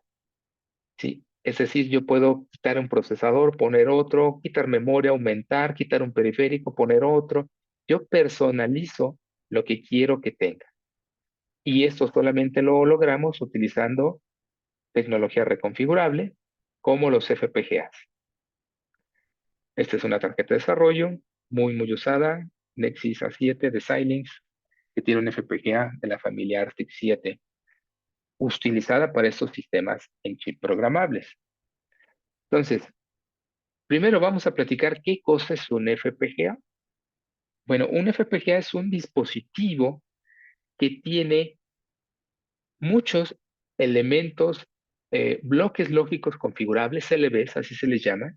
¿sí? Es decir, yo puedo quitar un procesador, poner otro, quitar memoria, aumentar, quitar un periférico, poner otro. Yo personalizo lo que quiero que tenga. Y esto solamente lo logramos utilizando tecnología reconfigurable como los FPGAs. Esta es una tarjeta de desarrollo muy usada, Nexus A7 de Xilinx, que tiene un FPGA de la familia ARTIX 7, utilizada para estos sistemas en chip programables. Entonces, primero vamos a platicar qué cosa es un FPGA. Bueno, un FPGA es un dispositivo que tiene muchos elementos, bloques lógicos configurables, LBs, así se les llama,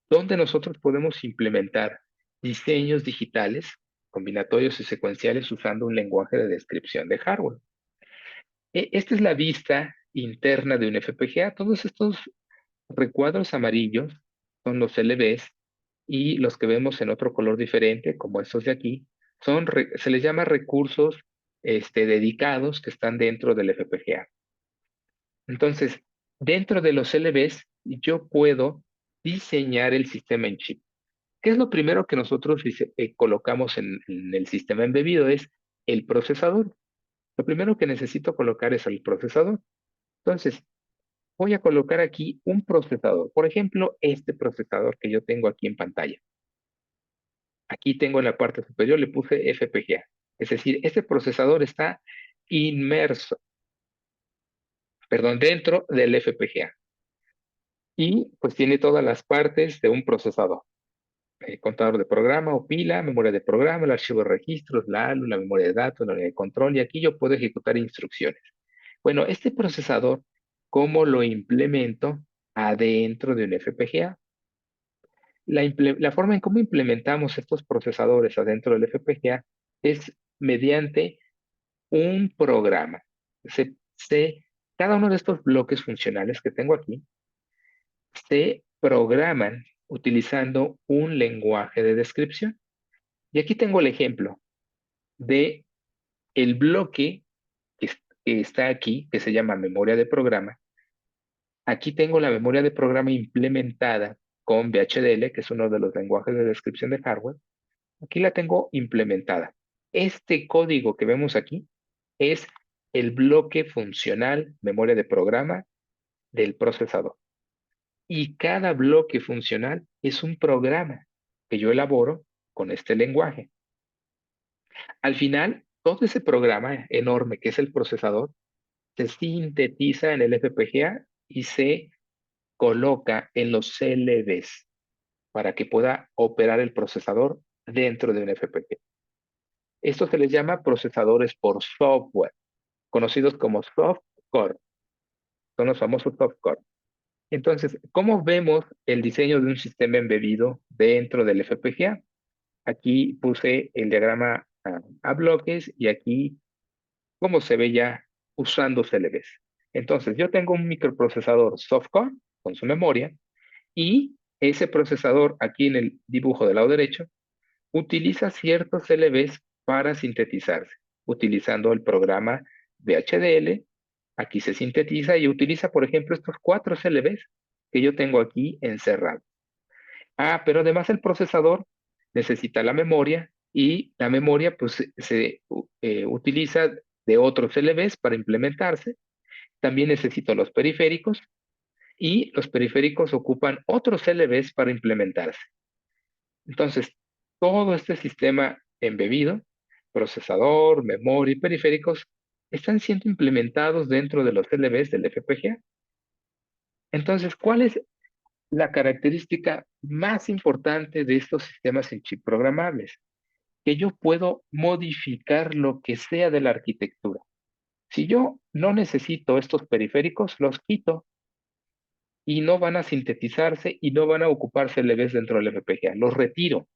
donde nosotros podemos implementar diseños digitales, combinatorios y secuenciales usando un lenguaje de descripción de hardware. Esta es la vista interna de un FPGA. Todos estos recuadros amarillos son los LBs y los que vemos en otro color diferente, como estos de aquí, se les llama recursos dedicados que están dentro del FPGA. Entonces, dentro de los LBs, yo puedo diseñar el sistema en chip. ¿Qué es lo primero que nosotros colocamos en el sistema embebido? Es el procesador. Lo primero que necesito colocar es el procesador. Entonces, voy a colocar aquí un procesador. Por ejemplo, este procesador que yo tengo aquí en pantalla. Aquí tengo en la parte superior, le puse FPGA. Es decir, este procesador está inmerso, perdón, dentro del FPGA. Y pues tiene todas las partes de un procesador. Contador de programa o pila, memoria de programa, el archivo de registros, la ALU, la memoria de datos, la unidad de control, y aquí yo puedo ejecutar instrucciones. Bueno, este procesador, ¿cómo lo implemento adentro de un FPGA? La forma en cómo implementamos estos procesadores adentro del FPGA es mediante un programa. Cada uno de estos bloques funcionales que tengo aquí se programan utilizando un lenguaje de descripción. Y aquí tengo el ejemplo de el bloque que está aquí, que se llama memoria de programa. Aquí tengo la memoria de programa implementada con VHDL, que es uno de los lenguajes de descripción de hardware. Aquí la tengo implementada. Este código que vemos aquí es el bloque funcional memoria de programa del procesador. Y cada bloque funcional es un programa que yo elaboro con este lenguaje. Al final, todo ese programa enorme que es el procesador se sintetiza en el FPGA y se coloca en los CLVs para que pueda operar el procesador dentro de un FPGA. Esto se les llama procesadores por software, conocidos como soft core. Son los famosos soft core. Entonces, ¿cómo vemos el diseño de un sistema embebido dentro del FPGA? Aquí puse el diagrama a bloques y aquí cómo se ve ya usando CLVs. Entonces, yo tengo un microprocesador softcore con su memoria y ese procesador aquí en el dibujo del lado derecho utiliza ciertos CLVs para sintetizarse, utilizando el programa VHDL. Aquí se sintetiza y utiliza, por ejemplo, estos 4 CLVs que yo tengo aquí encerrados. Pero además el procesador necesita la memoria y la memoria pues se utiliza de otros LVs para implementarse. También necesito los periféricos y los periféricos ocupan otros LVs para implementarse. Entonces, todo este sistema embebido, procesador, memoria y periféricos, están siendo implementados dentro de los LVs del FPGA. Entonces, ¿cuál es la característica más importante de estos sistemas en chip programables? Que yo puedo modificar lo que sea de la arquitectura. Si yo no necesito estos periféricos, los quito y no van a sintetizarse y no van a ocuparse LVs dentro del FPGA. Los retiro.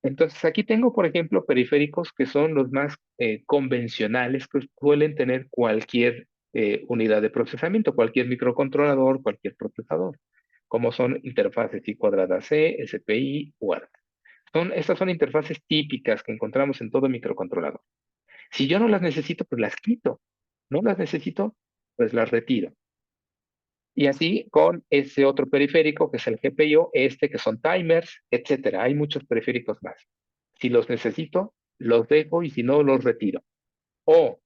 Entonces aquí tengo, por ejemplo, periféricos que son los más convencionales que suelen tener cualquier unidad de procesamiento, cualquier microcontrolador, cualquier procesador, como son interfaces I cuadrada C, SPI, UART. Estas son interfaces típicas que encontramos en todo microcontrolador. Si yo no las necesito, pues las quito. No las necesito, pues las retiro. Y así con ese otro periférico que es el GPIO, que son timers, etcétera. Hay muchos periféricos más. Si los necesito, los dejo y si no, los retiro. O,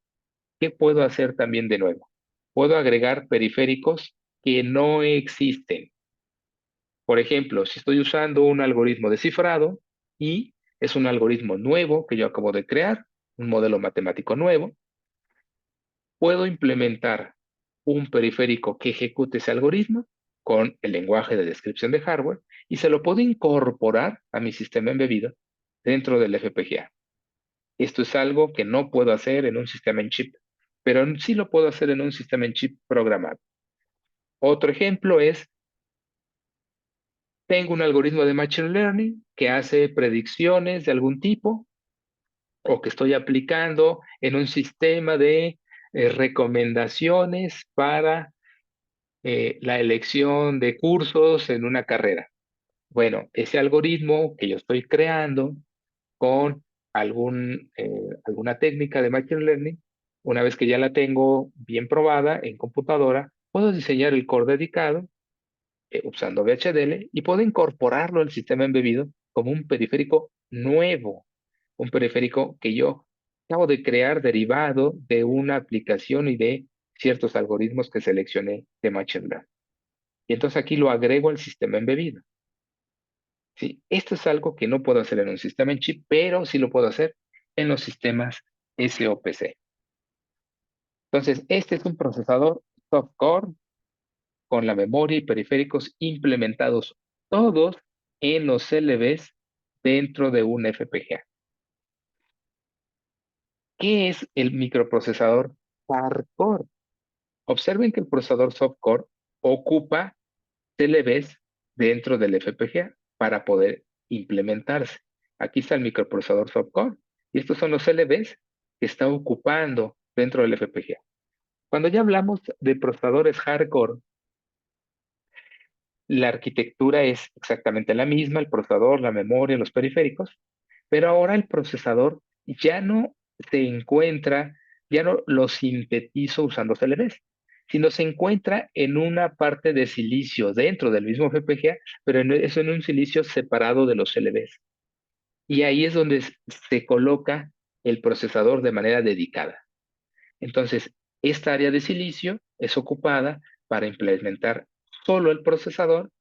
¿qué puedo hacer también de nuevo? Puedo agregar periféricos que no existen. Por ejemplo, si estoy usando un algoritmo de cifrado y es un algoritmo nuevo que yo acabo de crear, un modelo matemático nuevo, puedo implementar un periférico que ejecute ese algoritmo con el lenguaje de descripción de hardware y se lo puedo incorporar a mi sistema embebido dentro del FPGA. Esto es algo que no puedo hacer en un sistema en chip, pero sí lo puedo hacer en un sistema en chip programado. Otro ejemplo es, tengo un algoritmo de Machine Learning que hace predicciones de algún tipo o que estoy aplicando en un sistema de recomendaciones para la elección de cursos en una carrera. Bueno, ese algoritmo que yo estoy creando con alguna técnica de Machine Learning, una vez que ya la tengo bien probada en computadora, puedo diseñar el core dedicado usando VHDL y puedo incorporarlo al sistema embebido como un periférico nuevo, un periférico que yo acabo de crear derivado de una aplicación y de ciertos algoritmos que seleccioné de Machine Learning. Y entonces aquí lo agrego al sistema embebido. ¿Sí? Esto es algo que no puedo hacer en un sistema en chip, pero sí lo puedo hacer en los sistemas SOPC. Entonces, este es un procesador soft-core con la memoria y periféricos implementados todos en los CLVs dentro de un FPGA. ¿Qué es el microprocesador hardcore? Observen que el procesador soft-core ocupa CLVs dentro del FPGA para poder implementarse. Aquí está el microprocesador soft-core y estos son los CLVs que está ocupando dentro del FPGA. Cuando ya hablamos de procesadores hardcore, la arquitectura es exactamente la misma, el procesador, la memoria, los periféricos, pero ahora el procesador ya no se encuentra, ya no lo sintetizo usando CLVs, sino se encuentra en una parte de silicio dentro del mismo FPGA, pero es en un silicio separado de los CLVs. Y ahí es donde se coloca el procesador de manera dedicada. Entonces, esta área de silicio es ocupada para implementar solo el procesador,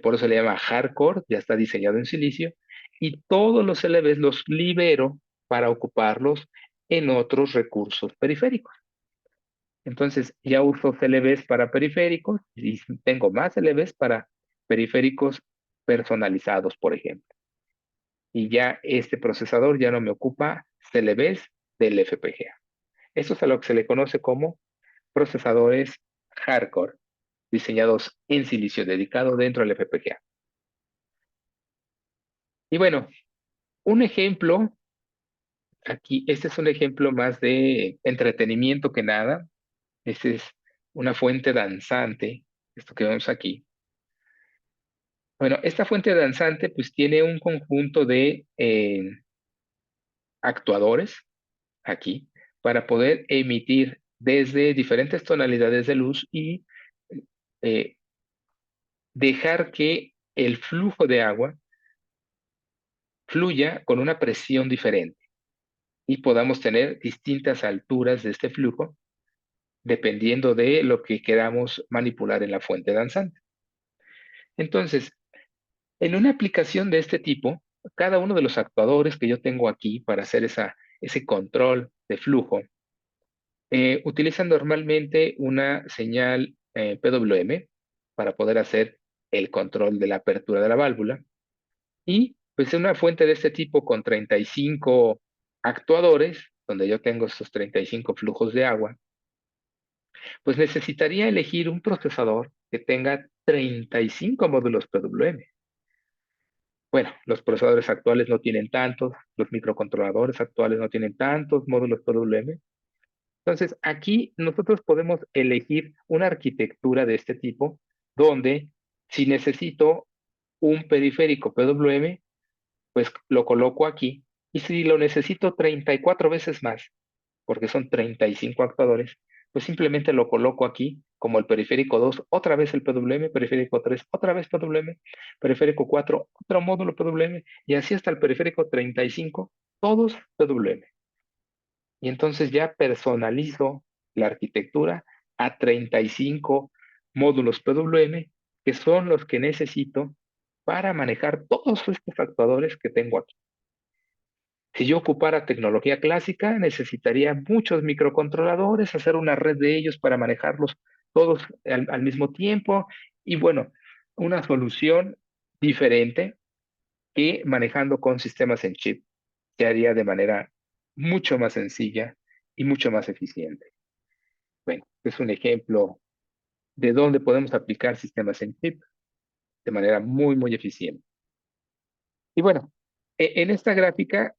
por eso se le llama hardcore, ya está diseñado en silicio, y todos los LVs los libero para ocuparlos en otros recursos periféricos. Entonces, ya uso CLVs para periféricos y tengo más CLVs para periféricos personalizados, por ejemplo. Y ya este procesador ya no me ocupa CLVs del FPGA. Esto es a lo que se le conoce como procesadores hardcore, diseñados en silicio, dedicado dentro del FPGA. Y bueno, un ejemplo, aquí, este es un ejemplo más de entretenimiento que nada. Este es una fuente danzante, esto que vemos aquí. Bueno, esta fuente danzante pues tiene un conjunto de actuadores aquí para poder emitir desde diferentes tonalidades de luz y eh, dejar que el flujo de agua fluya con una presión diferente y podamos tener distintas alturas de este flujo dependiendo de lo que queramos manipular en la fuente danzante. Entonces, en una aplicación de este tipo, cada uno de los actuadores que yo tengo aquí para hacer ese control de flujo, utilizan normalmente una señal PWM para poder hacer el control de la apertura de la válvula. Y pues una fuente de este tipo con 35 actuadores, donde yo tengo estos 35 flujos de agua, pues necesitaría elegir un procesador que tenga 35 módulos PWM. Bueno, los procesadores actuales no tienen tantos, los microcontroladores actuales no tienen tantos módulos PWM. Entonces, aquí nosotros podemos elegir una arquitectura de este tipo, donde si necesito un periférico PWM, pues lo coloco aquí. Y si lo necesito 34 veces más, porque son 35 actuadores, pues simplemente lo coloco aquí como el periférico 2, otra vez el PWM, periférico 3, otra vez PWM, periférico 4, otro módulo PWM, y así hasta el periférico 35, todos PWM. y entonces ya personalizo la arquitectura a 35 módulos PWM, que son los que necesito para manejar todos estos actuadores que tengo aquí. Si yo ocupara tecnología clásica, necesitaría muchos microcontroladores, hacer una red de ellos para manejarlos todos al mismo tiempo. Y bueno, una solución diferente que manejando con sistemas en chip se haría de manera mucho más sencilla y mucho más eficiente. Bueno, es un ejemplo de dónde podemos aplicar sistemas en chip de manera muy, muy eficiente. Y bueno, en esta gráfica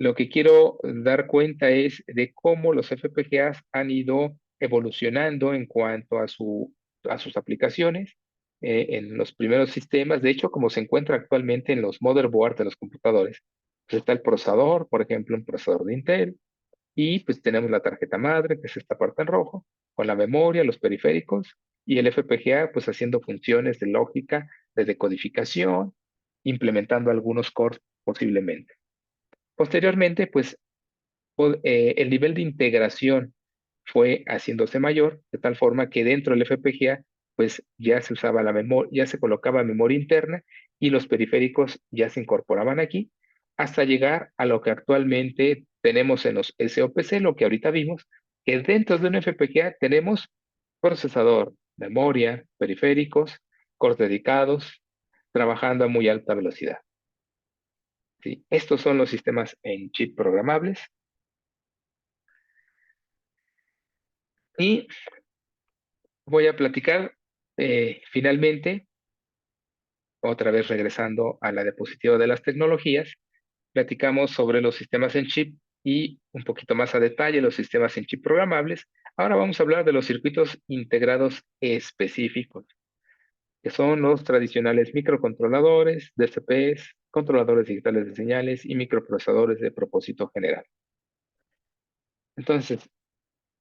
lo que quiero dar cuenta es de cómo los FPGAs han ido evolucionando en cuanto a sus aplicaciones en los primeros sistemas. De hecho, como se encuentra actualmente en los motherboards de los computadores, pues está el procesador, por ejemplo, un procesador de Intel, y pues tenemos la tarjeta madre, que es esta parte en rojo, con la memoria, los periféricos, y el FPGA pues haciendo funciones de lógica, de decodificación, implementando algunos cores posiblemente. Posteriormente, pues el nivel de integración fue haciéndose mayor, de tal forma que dentro del FPGA, pues ya se usaba la memoria, ya se colocaba memoria interna y los periféricos ya se incorporaban aquí, hasta llegar a lo que actualmente tenemos en los SOPC, lo que ahorita vimos, que dentro de un FPGA tenemos procesador, memoria, periféricos, cores dedicados, trabajando a muy alta velocidad. ¿Sí? Estos son los sistemas en chip programables. Y voy a platicar finalmente, otra vez regresando a la diapositiva de las tecnologías, platicamos sobre los sistemas en chip y un poquito más a detalle los sistemas en chip programables. Ahora vamos a hablar de los circuitos integrados específicos, que son los tradicionales microcontroladores, DCPs, controladores digitales de señales y microprocesadores de propósito general. Entonces,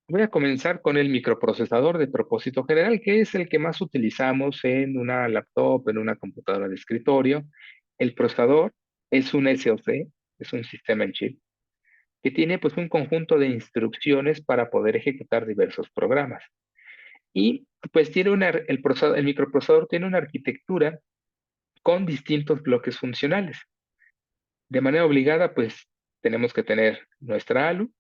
voy a comenzar con el microprocesador de propósito general, que es el que más utilizamos en una laptop, en una computadora de escritorio. El procesador es un SoC, es un sistema en chip, que tiene pues un conjunto de instrucciones para poder ejecutar diversos programas. Y pues tiene el microprocesador tiene una arquitectura con distintos bloques funcionales. De manera obligada, pues tenemos que tener nuestra ALU,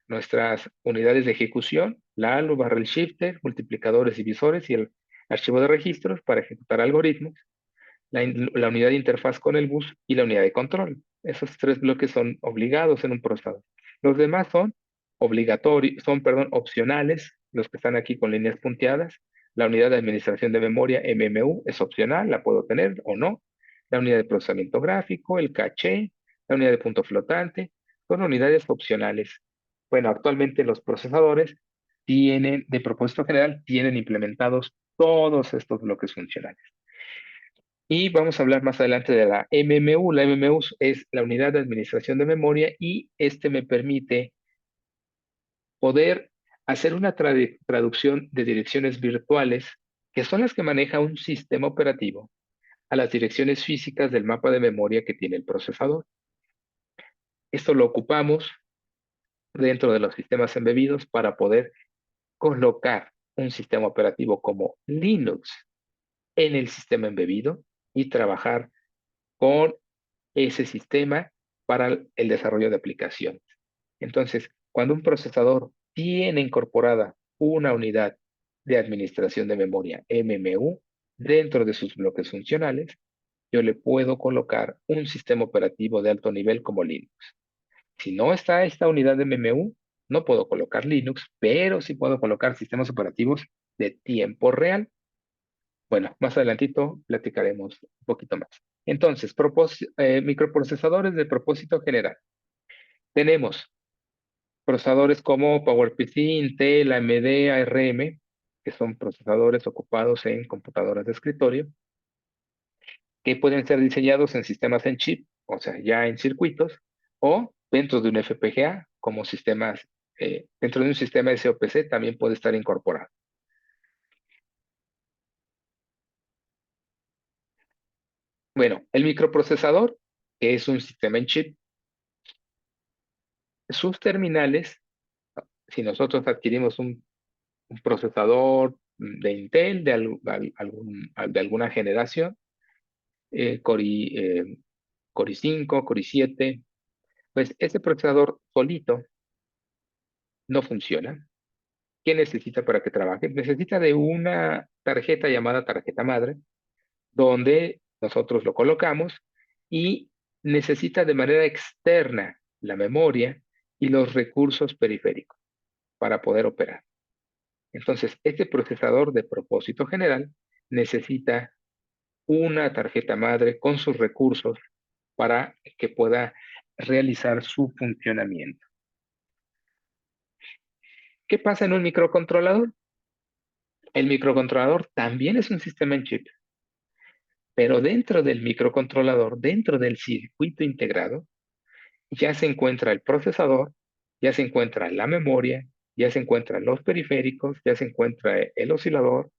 nuestras unidades de ejecución, la ALU, barrel shifter, multiplicadores y visores y el archivo de registros para ejecutar algoritmos, la unidad de interfaz con el bus y la unidad de control. Esos tres bloques son obligados en un procesador. Los demás son obligatorios, perdón, opcionales, los que están aquí con líneas punteadas. La unidad de administración de memoria, MMU, es opcional, la puedo tener o no. La unidad de procesamiento gráfico, el caché, la unidad de punto flotante, son unidades opcionales. Bueno, actualmente los procesadores tienen, de propósito general, tienen implementados todos estos bloques funcionales. Y vamos a hablar más adelante de la MMU. La MMU es la unidad de administración de memoria y este me permite poder hacer una traducción de direcciones virtuales, que son las que maneja un sistema operativo, a las direcciones físicas del mapa de memoria que tiene el procesador. Esto lo ocupamos dentro de los sistemas embebidos para poder colocar un sistema operativo como Linux en el sistema embebido y trabajar con ese sistema para el desarrollo de aplicaciones. Entonces, cuando un procesador tiene incorporada una unidad de administración de memoria MMU dentro de sus bloques funcionales, yo le puedo colocar un sistema operativo de alto nivel como Linux. Si no está esta unidad de MMU, no puedo colocar Linux, pero sí puedo colocar sistemas operativos de tiempo real. Bueno, más adelantito platicaremos un poquito más. Entonces, microprocesadores de propósito general. Tenemos procesadores como PowerPC, Intel, AMD, ARM, que son procesadores ocupados en computadoras de escritorio, que pueden ser diseñados en sistemas en chip, o sea, ya en circuitos, o dentro de un FPGA, como sistemas, dentro de un sistema SOPC también puede estar incorporado. Bueno, el microprocesador, que es un sistema en chip, sus terminales, si nosotros adquirimos un procesador de Intel de alguna generación, Core, Core i5, Core i7, pues ese procesador solito no funciona. ¿Qué necesita para que trabaje? Necesita de una tarjeta llamada tarjeta madre, donde nosotros lo colocamos y necesita de manera externa la memoria y los recursos periféricos para poder operar. Entonces, este procesador de propósito general necesita una tarjeta madre con sus recursos para que pueda realizar su funcionamiento. ¿Qué pasa en un microcontrolador? El microcontrolador también es un sistema en chip, pero dentro del microcontrolador, dentro del circuito integrado, ya se encuentra el procesador, ya se encuentra la memoria, ya se encuentran los periféricos, ya se encuentra el oscilador,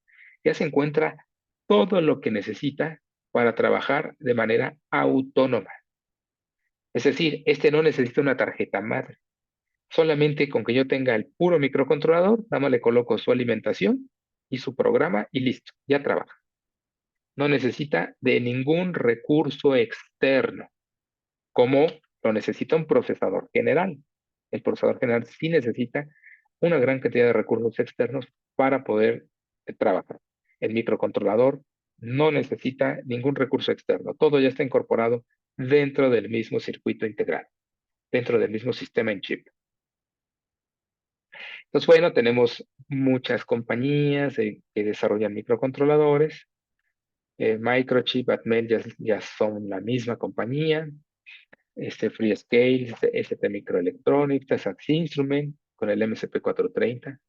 ya se encuentra todo lo que necesita para trabajar de manera autónoma. Es decir, este no necesita una tarjeta madre. Solamente con que yo tenga el puro microcontrolador, nada más le coloco su alimentación y su programa y listo, ya trabaja. No necesita de ningún recurso externo, como lo necesita un procesador general. El procesador general sí necesita una gran cantidad de recursos externos para poder trabajar. El microcontrolador no necesita ningún recurso externo. Todo ya está incorporado dentro del mismo circuito integrado, dentro del mismo sistema en chip. Entonces, bueno, tenemos muchas compañías que desarrollan microcontroladores. Microchip, Atmel ya son la misma compañía. FreeScale, ST Microelectronics, Texas Instruments con el MSP430.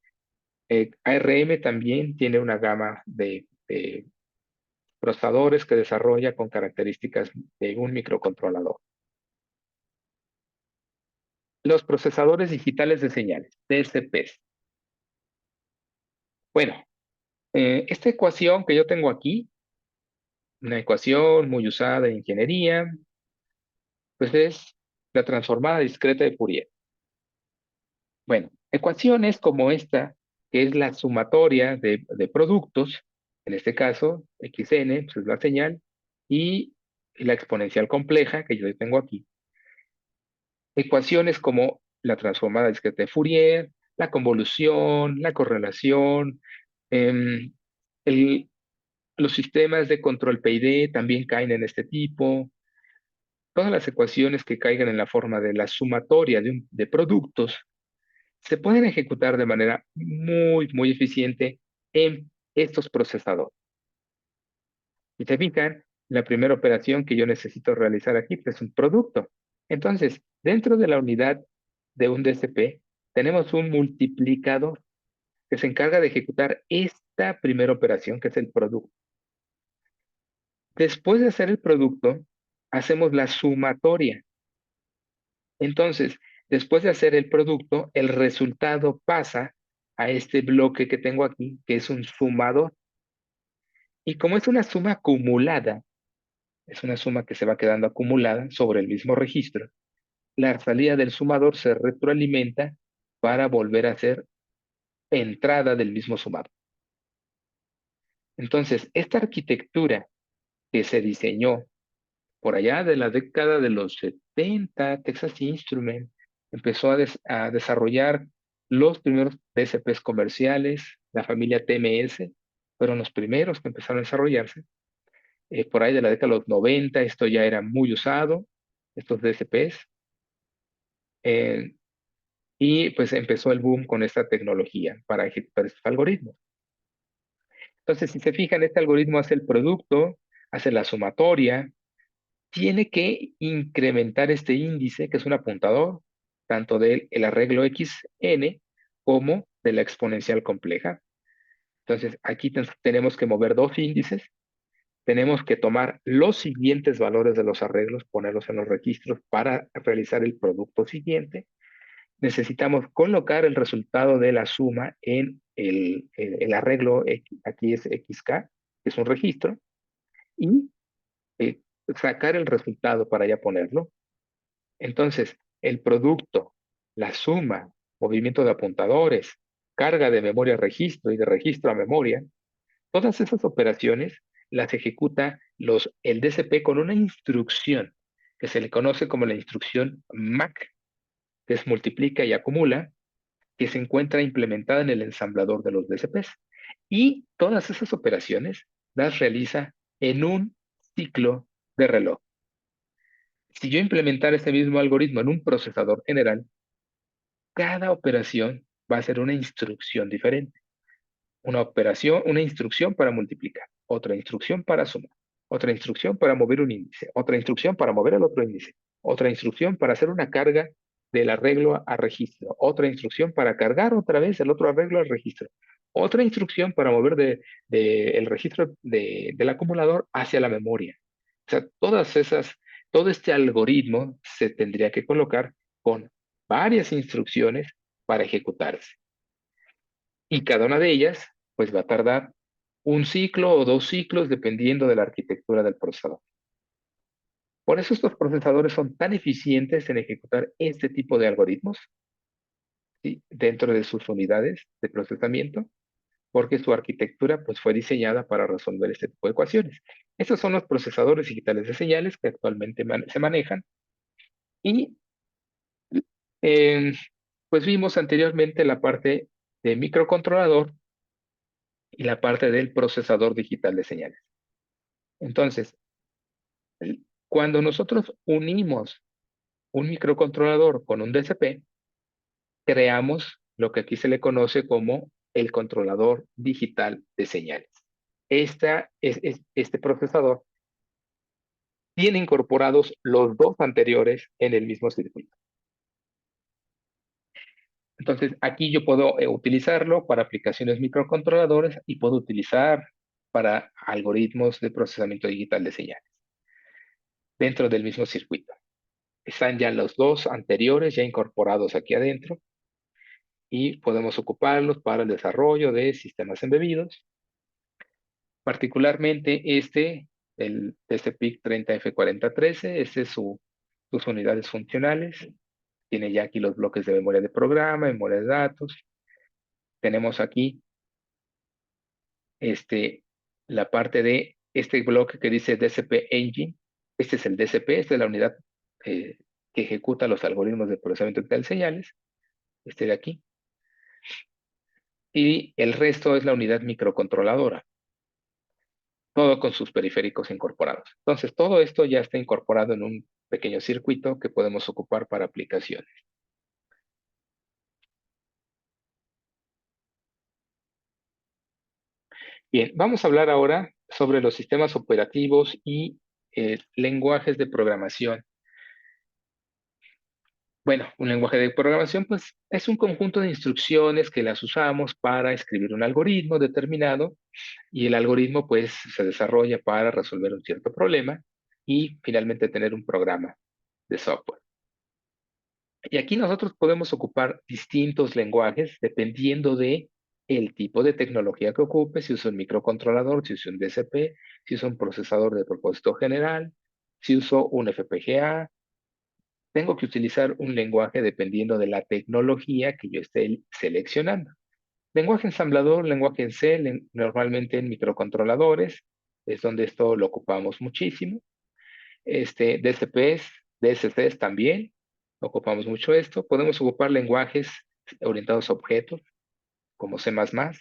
ARM también tiene una gama de procesadores que desarrolla con características de un microcontrolador. Los procesadores digitales de señales, DSPs. Bueno, esta ecuación que yo tengo aquí, una ecuación muy usada en ingeniería, pues es la transformada discreta de Fourier. Bueno, ecuaciones como esta, que es la sumatoria de productos, en este caso, xn, pues es la señal, y la exponencial compleja, que yo tengo aquí. Ecuaciones como la transformada discreta de Fourier, la convolución, la correlación, em, el- los sistemas de control PID también caen en este tipo. Todas las ecuaciones que caigan en la forma de la sumatoria de productos se pueden ejecutar de manera muy eficiente en estos procesadores. Si se fijan, la primera operación que yo necesito realizar aquí pues, es un producto. Entonces, dentro de la unidad de un DSP, tenemos un multiplicador que se encarga de ejecutar esta primera operación, que es el producto. Después de hacer el producto, hacemos la sumatoria. Entonces, después de hacer el producto, el resultado pasa a este bloque que tengo aquí, que es un sumador. Y como es una suma acumulada, es una suma que se va quedando acumulada sobre el mismo registro, la salida del sumador se retroalimenta para volver a ser entrada del mismo sumador. Entonces, esta arquitectura que se diseñó por allá de la década de los 70, Texas Instruments empezó a desarrollar los primeros DSPs comerciales, la familia TMS, fueron los primeros que empezaron a desarrollarse. Por ahí de la década de los 90, esto ya era muy usado, estos DSPs, eh, y pues empezó el boom con esta tecnología para ejecutar estos algoritmos. Entonces, si se fijan, este algoritmo hace el producto, hace la sumatoria, tiene que incrementar este índice, que es un apuntador, tanto del arreglo xn como de la exponencial compleja. Entonces, aquí tenemos que mover dos índices, tenemos que tomar los siguientes valores de los arreglos, ponerlos en los registros para realizar el producto siguiente. Necesitamos colocar el resultado de la suma en el arreglo, aquí es xk, que es un registro, y eh, sacar el resultado para ya ponerlo. Entonces, el producto la suma, movimiento de apuntadores, carga de memoria a registro y de registro a memoria, todas esas operaciones las ejecuta el DCP con una instrucción que se le conoce como la instrucción MAC, que es multiplica y acumula, que se encuentra implementada en el ensamblador de los DCPs. Y todas esas operaciones las realiza en un ciclo de reloj. Si yo implementara este mismo algoritmo en un procesador general, cada operación va a ser una instrucción diferente. Una instrucción para multiplicar, otra instrucción para sumar, otra instrucción para mover un índice, otra instrucción para mover el otro índice, otra instrucción para hacer una carga del arreglo a registro, otra instrucción para cargar otra vez el otro arreglo al registro, otra instrucción para mover el registro del acumulador hacia la memoria. O sea, todo este algoritmo se tendría que colocar con varias instrucciones para ejecutarse. Y cada una de ellas, pues va a tardar un ciclo o 2 ciclos dependiendo de la arquitectura del procesador. Por eso estos procesadores son tan eficientes en ejecutar este tipo de algoritmos, ¿sí?, dentro de sus unidades de procesamiento, porque su arquitectura pues, fue diseñada para resolver este tipo de ecuaciones. Estos son los procesadores digitales de señales que actualmente se manejan. Y eh, pues vimos anteriormente la parte de microcontrolador y la parte del procesador digital de señales. Entonces, cuando nosotros unimos un microcontrolador con un DCP, creamos lo que aquí se le conoce como el controlador digital de señales. Este procesador tiene incorporados los dos anteriores en el mismo circuito. Entonces, aquí yo puedo utilizarlo para aplicaciones microcontroladores y puedo utilizar para algoritmos de procesamiento digital de señales dentro del mismo circuito. Están ya los dos anteriores ya incorporados aquí adentro y podemos ocuparlos para el desarrollo de sistemas embebidos. Particularmente el TCP/IP 30F4013, sus unidades funcionales. Tiene ya aquí los bloques de memoria de programa, memoria de datos. Tenemos aquí la parte de este bloque que dice DCP Engine. Este es el DCP, esta es la unidad que ejecuta los algoritmos de procesamiento de señales. Este de aquí. Y el resto es la unidad microcontroladora, todo con sus periféricos incorporados. Entonces, todo esto ya está incorporado en un pequeño circuito que podemos ocupar para aplicaciones. Bien, vamos a hablar ahora sobre los sistemas operativos y lenguajes de programación. Bueno, un lenguaje de programación, pues, es un conjunto de instrucciones que las usamos para escribir un algoritmo determinado y el algoritmo, pues, se desarrolla para resolver un cierto problema y finalmente tener un programa de software. Y aquí nosotros podemos ocupar distintos lenguajes dependiendo de el tipo de tecnología que ocupe, si uso un microcontrolador, si uso un DCP, si uso un procesador de propósito general, si uso un FPGA. Tengo que utilizar un lenguaje dependiendo de la tecnología que yo esté seleccionando. Lenguaje ensamblador, lenguaje en C, normalmente en microcontroladores, es donde esto lo ocupamos muchísimo. DCPs, DSCs también, ocupamos mucho esto. Podemos ocupar lenguajes orientados a objetos, como C++,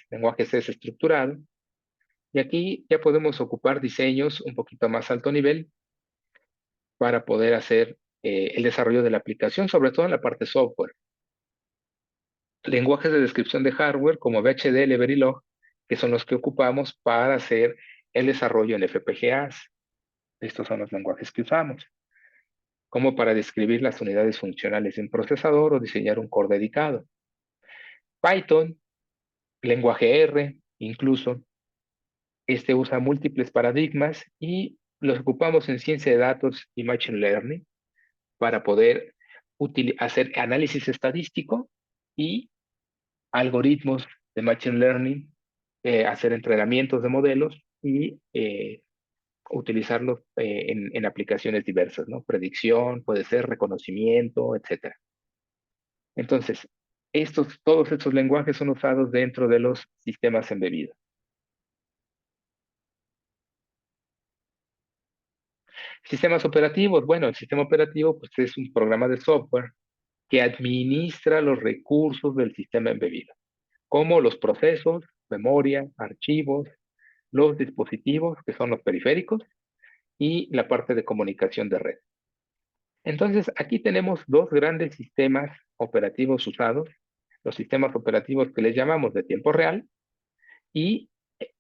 lenguaje C estructurado. Y aquí ya podemos ocupar diseños un poquito más alto nivel para poder hacer el desarrollo de la aplicación, sobre todo en la parte software. Lenguajes de descripción de hardware como VHDL, Verilog, que son los que ocupamos para hacer el desarrollo en FPGAs. Estos son los lenguajes que usamos, como para describir las unidades funcionales de un procesador o diseñar un core dedicado. Python, lenguaje R, incluso, usa múltiples paradigmas y los ocupamos en ciencia de datos y machine learning para poder hacer análisis estadístico y algoritmos de machine learning, hacer entrenamientos de modelos y utilizarlos en aplicaciones diversas, ¿no? Predicción, puede ser reconocimiento, etcétera. Entonces, todos estos lenguajes son usados dentro de los sistemas embebidos. Sistemas operativos, bueno, el sistema operativo pues, es un programa de software que administra los recursos del sistema embebido, como los procesos, memoria, archivos, los dispositivos, que son los periféricos, y la parte de comunicación de red. Entonces, aquí tenemos dos grandes sistemas operativos usados, los sistemas operativos que les llamamos de tiempo real y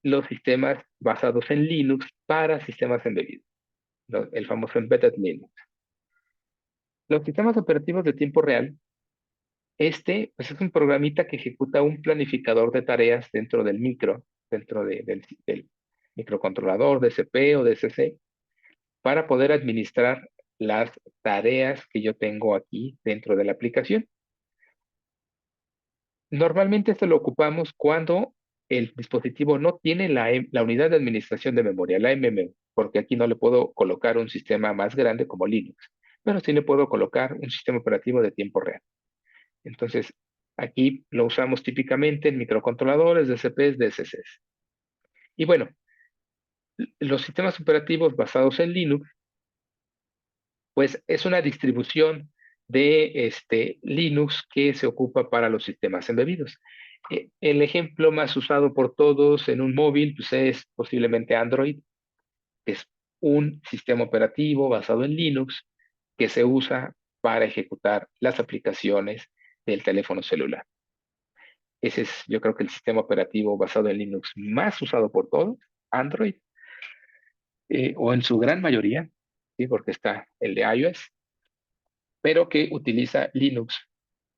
los sistemas basados en Linux para sistemas embebidos, el famoso Embedded Linux. Los sistemas operativos de tiempo real, pues es un programita que ejecuta un planificador de tareas dentro del del microcontrolador, DCP o DCC, para poder administrar las tareas que yo tengo aquí dentro de la aplicación. Normalmente esto lo ocupamos cuando el dispositivo no tiene la unidad de administración de memoria, la MMU, porque aquí no le puedo colocar un sistema más grande como Linux, pero sí le puedo colocar un sistema operativo de tiempo real. Entonces, aquí lo usamos típicamente en microcontroladores, DCPs, DSCs. Y bueno, los sistemas operativos basados en Linux, pues es una distribución de Linux que se ocupa para los sistemas embebidos. El ejemplo más usado por todos en un móvil pues es posiblemente Android, que es un sistema operativo basado en Linux que se usa para ejecutar las aplicaciones del teléfono celular. Ese es, yo creo que el sistema operativo basado en Linux más usado por todos, Android, o en su gran mayoría, ¿sí? Porque está el de iOS, pero que utiliza Linux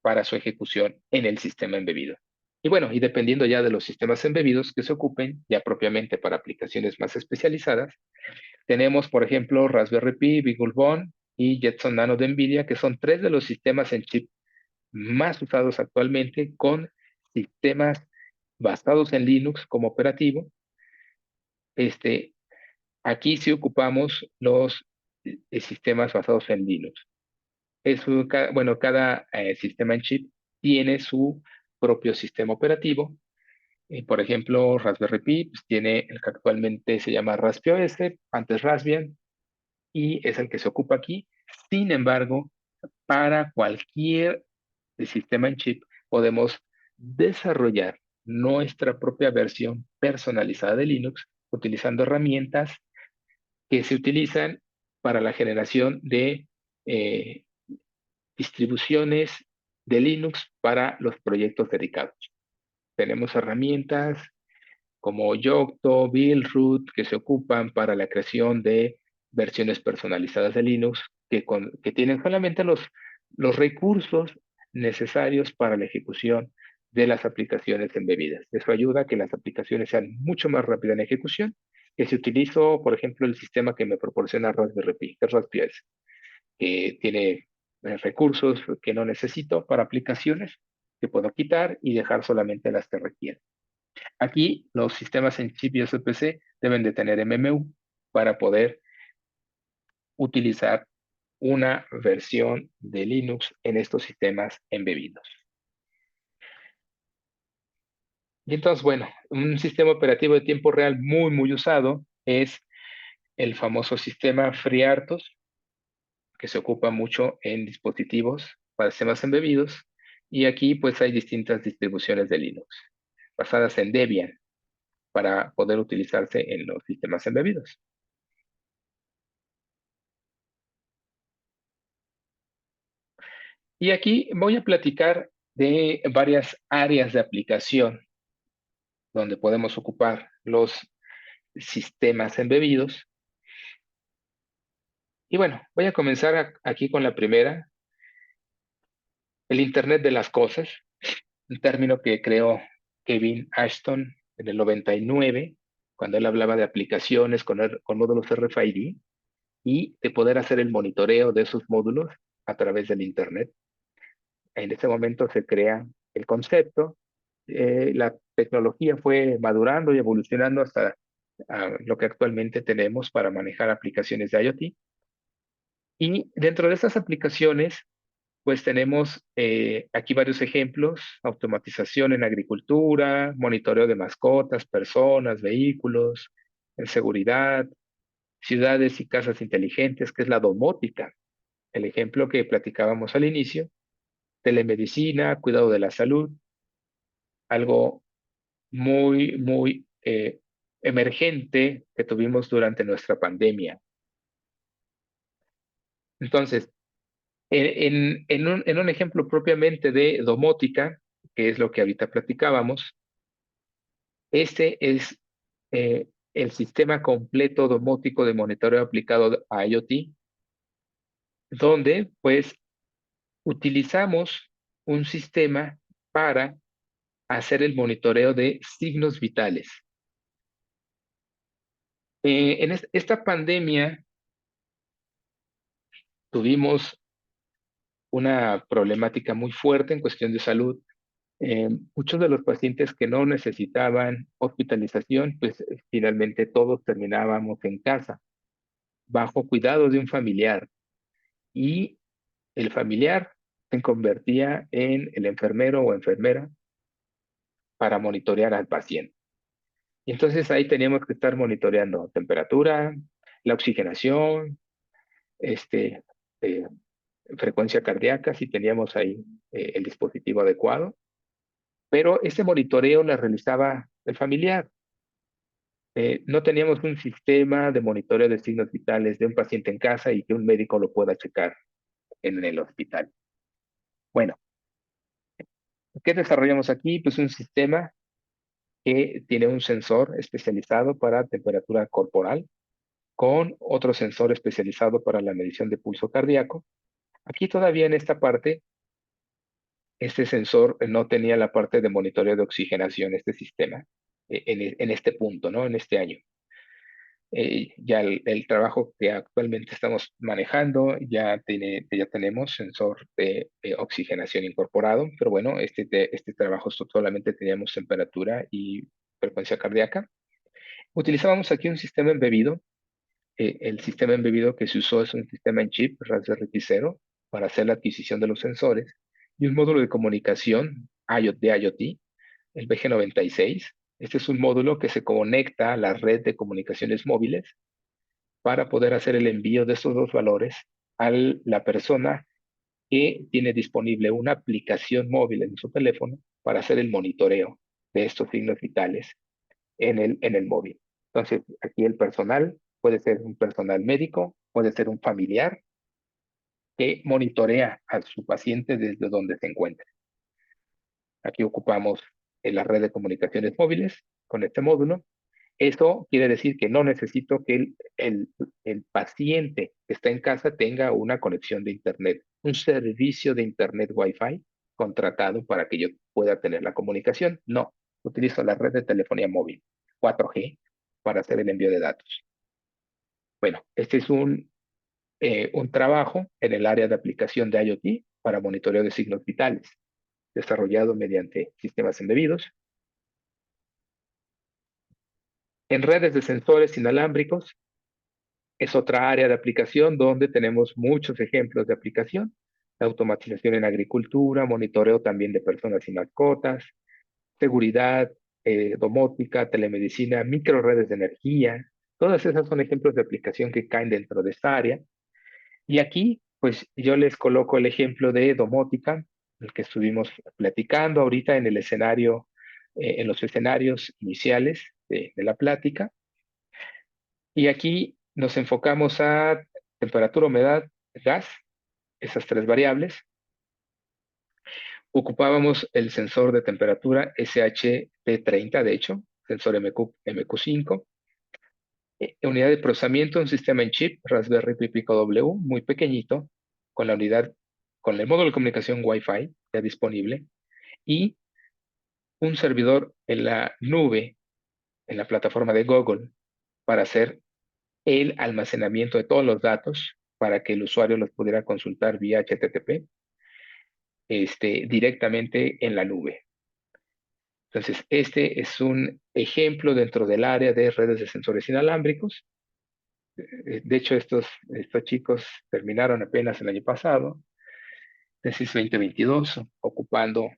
para su ejecución en el sistema embebido. Y bueno, y dependiendo ya de los sistemas embebidos que se ocupen, ya propiamente para aplicaciones más especializadas, tenemos, por ejemplo, Raspberry Pi, BeagleBone y Jetson Nano de NVIDIA, que son tres de los sistemas en chip más usados actualmente con sistemas basados en Linux como operativo. Este, Aquí sí ocupamos los sistemas basados en Linux. Bueno, cada sistema en chip tiene su propio sistema operativo. Por ejemplo, Raspberry Pi pues, tiene el que actualmente se llama RaspIOS, antes Raspbian, y es el que se ocupa aquí. Sin embargo, para cualquier sistema en chip podemos desarrollar nuestra propia versión personalizada de Linux utilizando herramientas que se utilizan para la generación de eh, distribuciones de Linux para los proyectos dedicados. Tenemos herramientas como Yocto, Buildroot, que se ocupan para la creación de versiones personalizadas de Linux que tienen solamente los recursos necesarios para la ejecución de las aplicaciones embebidas. Eso ayuda a que las aplicaciones sean mucho más rápidas en ejecución que si utilizo, por ejemplo, el sistema que me proporciona Raspberry Pi, que es RaspBIOS, que tiene recursos que no necesito para aplicaciones que puedo quitar y dejar solamente las que requiero. Aquí los sistemas en chip y SPC deben de tener MMU para poder utilizar una versión de Linux en estos sistemas embebidos. Y entonces, bueno, un sistema operativo de tiempo real muy usado es el famoso sistema FreeRTOS, que se ocupa mucho en dispositivos para sistemas embebidos. Y aquí pues hay distintas distribuciones de Linux basadas en Debian para poder utilizarse en los sistemas embebidos. Y aquí voy a platicar de varias áreas de aplicación donde podemos ocupar los sistemas embebidos. Y bueno, voy a comenzar aquí con la primera, el Internet de las Cosas, un término que creó Kevin Ashton en el 99, cuando él hablaba de aplicaciones con módulos RFID y de poder hacer el monitoreo de esos módulos a través del Internet. En ese momento se crea el concepto, la tecnología fue madurando y evolucionando hasta lo que actualmente tenemos para manejar aplicaciones de IoT. Y dentro de estas aplicaciones pues tenemos aquí varios ejemplos: automatización en agricultura, monitoreo de mascotas, personas, vehículos, en seguridad, ciudades y casas inteligentes, que es la domótica, el ejemplo que platicábamos al inicio, telemedicina, cuidado de la salud, algo muy emergente que tuvimos durante nuestra pandemia. Entonces, en un ejemplo propiamente de domótica, que es lo que ahorita platicábamos, este es el sistema completo domótico de monitoreo aplicado a IoT, donde pues utilizamos un sistema para hacer el monitoreo de signos vitales. En esta pandemia tuvimos una problemática muy fuerte en cuestión de salud. Muchos de los pacientes que no necesitaban hospitalización, pues finalmente todos terminábamos en casa, bajo cuidado de un familiar. Y el familiar se convertía en el enfermero o enfermera para monitorear al paciente. Y entonces ahí teníamos que estar monitoreando temperatura, la oxigenación, este, eh, frecuencia cardíaca, si teníamos ahí el dispositivo adecuado. Pero ese monitoreo lo realizaba el familiar. No teníamos un sistema de monitoreo de signos vitales de un paciente en casa y que un médico lo pueda checar en el hospital. Bueno, ¿qué desarrollamos aquí? Pues un sistema que tiene un sensor especializado para temperatura corporal, con otro sensor especializado para la medición de pulso cardíaco. Aquí todavía en esta parte, este sensor no tenía la parte de monitoreo de oxigenación, este sistema, en este punto, ¿no? En este año. Ya el trabajo que actualmente estamos manejando ya tenemos sensor de oxigenación incorporado, pero bueno, este trabajo solamente teníamos temperatura y frecuencia cardíaca. Utilizábamos aquí un sistema embebido. El sistema embebido que se usó es un sistema en chip Raspberry Pi 0 para hacer la adquisición de los sensores y un módulo de comunicación IoT, el BG96. Este es un módulo que se conecta a la red de comunicaciones móviles para poder hacer el envío de estos dos valores a la persona que tiene disponible una aplicación móvil en su teléfono para hacer el monitoreo de estos signos vitales en el móvil. Entonces, aquí el personal puede ser un personal médico, puede ser un familiar que monitorea a su paciente desde donde se encuentra. Aquí ocupamos la red de comunicaciones móviles con este módulo. Eso quiere decir que no necesito que el paciente que está en casa tenga una conexión de Internet, un servicio de Internet Wi-Fi contratado para que yo pueda tener la comunicación. No, utilizo la red de telefonía móvil 4G para hacer el envío de datos. Bueno, este es un trabajo en el área de aplicación de IoT para monitoreo de signos vitales, desarrollado mediante sistemas embebidos. En redes de sensores inalámbricos es otra área de aplicación donde tenemos muchos ejemplos de aplicación: automatización en agricultura, monitoreo también de personas y mascotas, seguridad, domótica, telemedicina, microredes de energía. Todas esas son ejemplos de aplicación que caen dentro de esta área. Y aquí, pues yo les coloco el ejemplo de domótica, el que estuvimos platicando ahorita en el escenario, en los escenarios iniciales de la plática. Y aquí nos enfocamos a temperatura, humedad, gas, esas tres variables. Ocupábamos el sensor de temperatura SHT30, de hecho, sensor MQ5. Unidad de procesamiento, un sistema en chip Raspberry Pi Pico W, muy pequeñito, con la unidad, con el módulo de comunicación Wi-Fi ya disponible, y un servidor en la nube, en la plataforma de Google, para hacer el almacenamiento de todos los datos para que el usuario los pudiera consultar vía HTTP directamente en la nube. Entonces, este es un ejemplo dentro del área de redes de sensores inalámbricos. De hecho, estos chicos terminaron apenas el año pasado tesis 2022, ocupando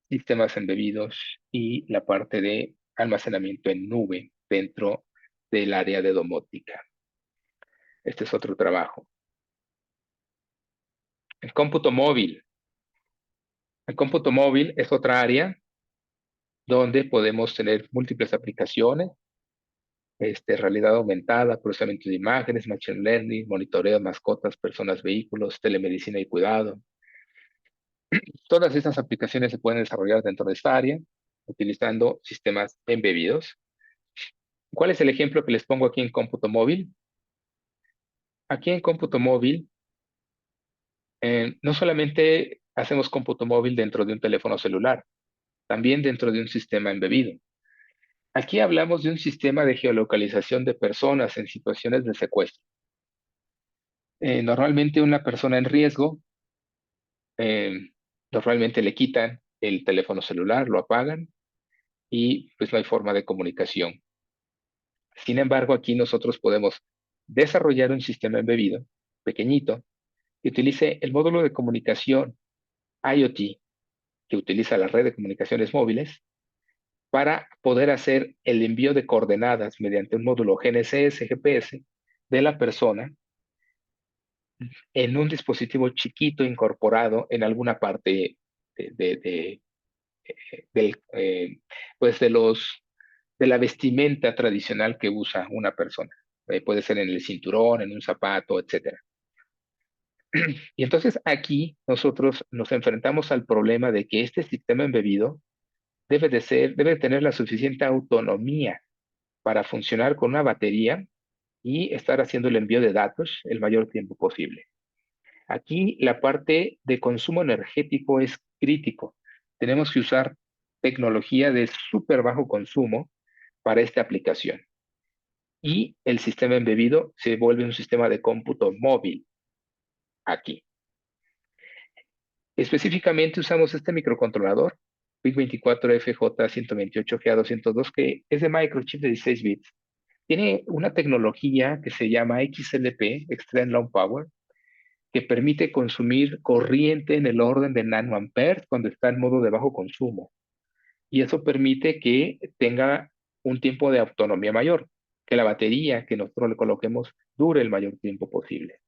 sistemas embebidos y la parte de almacenamiento en nube dentro del área de domótica. Este es otro trabajo. El cómputo móvil. El cómputo móvil es otra área donde podemos tener múltiples aplicaciones, realidad aumentada, procesamiento de imágenes, machine learning, monitoreo de mascotas, personas, vehículos, telemedicina y cuidado. Todas estas aplicaciones se pueden desarrollar dentro de esta área utilizando sistemas embebidos. ¿Cuál es el ejemplo que les pongo aquí en cómputo móvil? Aquí en cómputo móvil, no solamente hacemos cómputo móvil dentro de un teléfono celular, también dentro de un sistema embebido. Aquí hablamos de un sistema de geolocalización de personas en situaciones de secuestro. Normalmente una persona en riesgo, eh, normalmente le quitan el teléfono celular, lo apagan y pues no hay forma de comunicación. Sin embargo, aquí nosotros podemos desarrollar un sistema embebido pequeñito que utilice el módulo de comunicación IoT, que utiliza la red de comunicaciones móviles, para poder hacer el envío de coordenadas mediante un módulo GNSS, GPS, de la persona en un dispositivo chiquito incorporado en alguna parte de, del, pues de la vestimenta tradicional que usa una persona. Puede ser en el cinturón, en un zapato, etcétera. Y entonces aquí nosotros nos enfrentamos al problema de que este sistema embebido debe tener la suficiente autonomía para funcionar con una batería y estar haciendo el envío de datos el mayor tiempo posible. Aquí la parte de consumo energético es crítico. Tenemos que usar tecnología de súper bajo consumo para esta aplicación. Y el sistema embebido se vuelve un sistema de cómputo móvil aquí. Específicamente usamos este microcontrolador, PIC24FJ128GA202, que es de microchip de 16 bits. Tiene una tecnología que se llama XLP, Extreme Long Power, que permite consumir corriente en el orden de nanoamperes cuando está en modo de bajo consumo. Y eso permite que tenga un tiempo de autonomía mayor, que la batería que nosotros le coloquemos dure el mayor tiempo posible.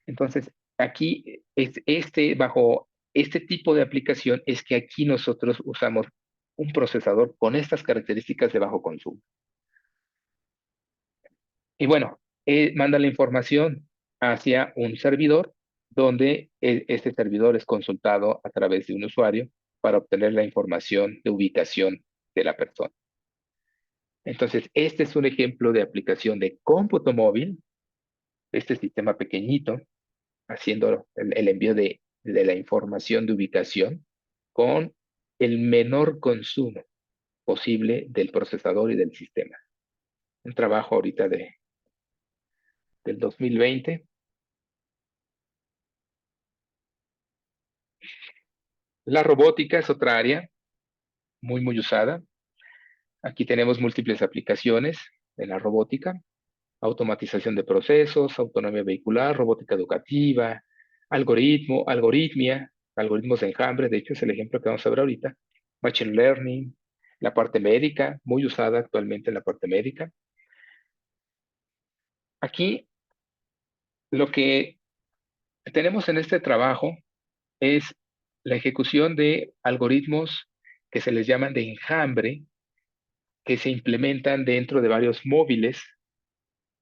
Entonces, aquí, bajo este tipo de aplicación, es que aquí nosotros usamos un procesador con estas características de bajo consumo. Y bueno, manda la información hacia un servidor, donde este servidor es consultado a través de un usuario para obtener la información de ubicación de la persona. Entonces, este es un ejemplo de aplicación de cómputo móvil, este sistema pequeñito, haciendo el envío de la información de ubicación con el menor consumo posible del procesador y del sistema. Un trabajo ahorita del 2020. La robótica es otra área muy usada. Aquí tenemos múltiples aplicaciones en la robótica: automatización de procesos, autonomía vehicular, robótica educativa, algoritmos de enjambre, de hecho es el ejemplo que vamos a ver ahorita, machine learning, la parte médica, muy usada actualmente en la parte médica. Aquí lo que tenemos en este trabajo es la ejecución de algoritmos que se les llaman de enjambre, que se implementan dentro de varios móviles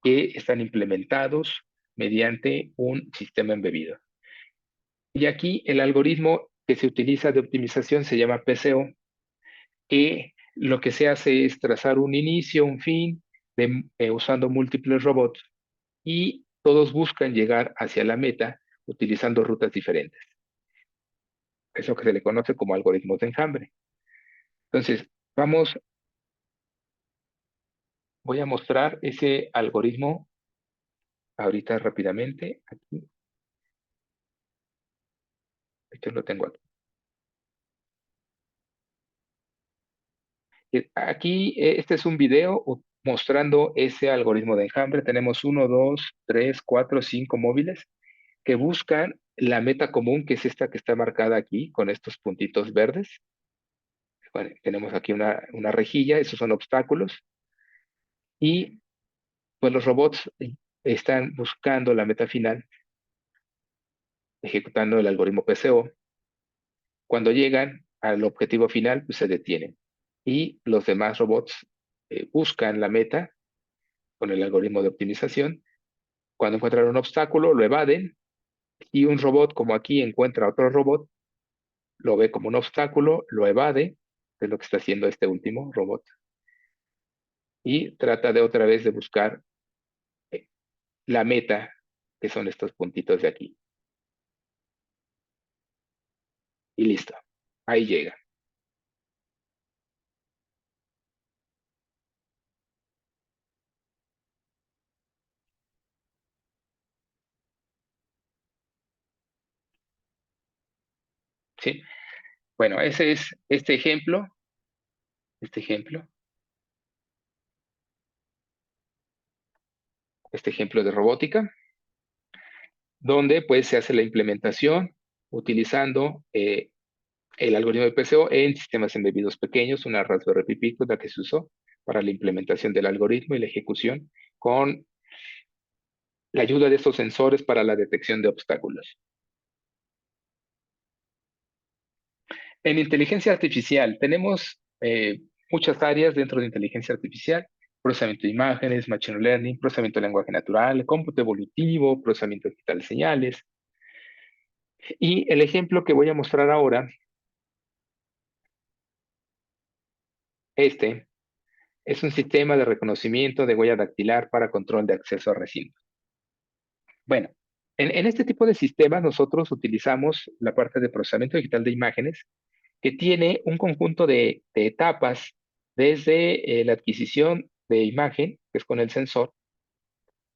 que están implementados mediante un sistema embebido. Y aquí el algoritmo que se utiliza de optimización se llama PCO, que lo que se hace es trazar un inicio, un fin, usando múltiples robots, y todos buscan llegar hacia la meta utilizando rutas diferentes. Eso que se le conoce como algoritmos de enjambre. Entonces, voy a mostrar ese algoritmo ahorita rápidamente. Aquí, esto lo tengo aquí. Aquí, este es un video mostrando ese algoritmo de enjambre. Tenemos 1, 2, 3, 4, 5 móviles que buscan la meta común, que es esta que está marcada aquí con estos puntitos verdes. Bueno, tenemos aquí una rejilla, esos son obstáculos. Y pues los robots están buscando la meta final, ejecutando el algoritmo PCO. Cuando llegan al objetivo final, pues se detienen. Y los demás robots buscan la meta con el algoritmo de optimización. Cuando encuentran un obstáculo, lo evaden. Y un robot, como aquí, encuentra otro robot, lo ve como un obstáculo, lo evade, que es lo que está haciendo este último robot. Y trata de otra vez de buscar eh, la meta, que son estos puntitos de aquí. Y listo. Ahí llega. ¿Sí? Bueno, ese es este ejemplo, este ejemplo de robótica, donde pues se hace la implementación utilizando el algoritmo de PCO en sistemas embebidos pequeños, una Raspberry Pi Pico, la que se usó para la implementación del algoritmo y la ejecución con la ayuda de estos sensores para la detección de obstáculos. En inteligencia artificial tenemos muchas áreas dentro de inteligencia artificial: procesamiento de imágenes, machine learning, procesamiento de lenguaje natural, cómputo evolutivo, procesamiento digital de señales. Y el ejemplo que voy a mostrar ahora, este, es un sistema de reconocimiento de huella dactilar para control de acceso a recintos. Bueno, en este tipo de sistemas nosotros utilizamos la parte de procesamiento digital de imágenes, que tiene un conjunto de etapas desde la adquisición de imagen, que es con el sensor,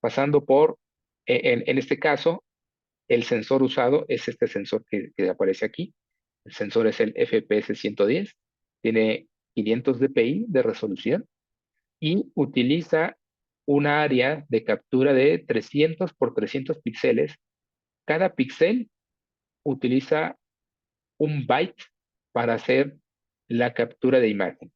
pasando por, en este caso, el sensor usado es este sensor que aparece aquí. El sensor es el FPS 110, tiene 500 dpi de resolución y utiliza un área de captura de 300 por 300 píxeles. Cada píxel utiliza un byte para hacer la captura de imagen.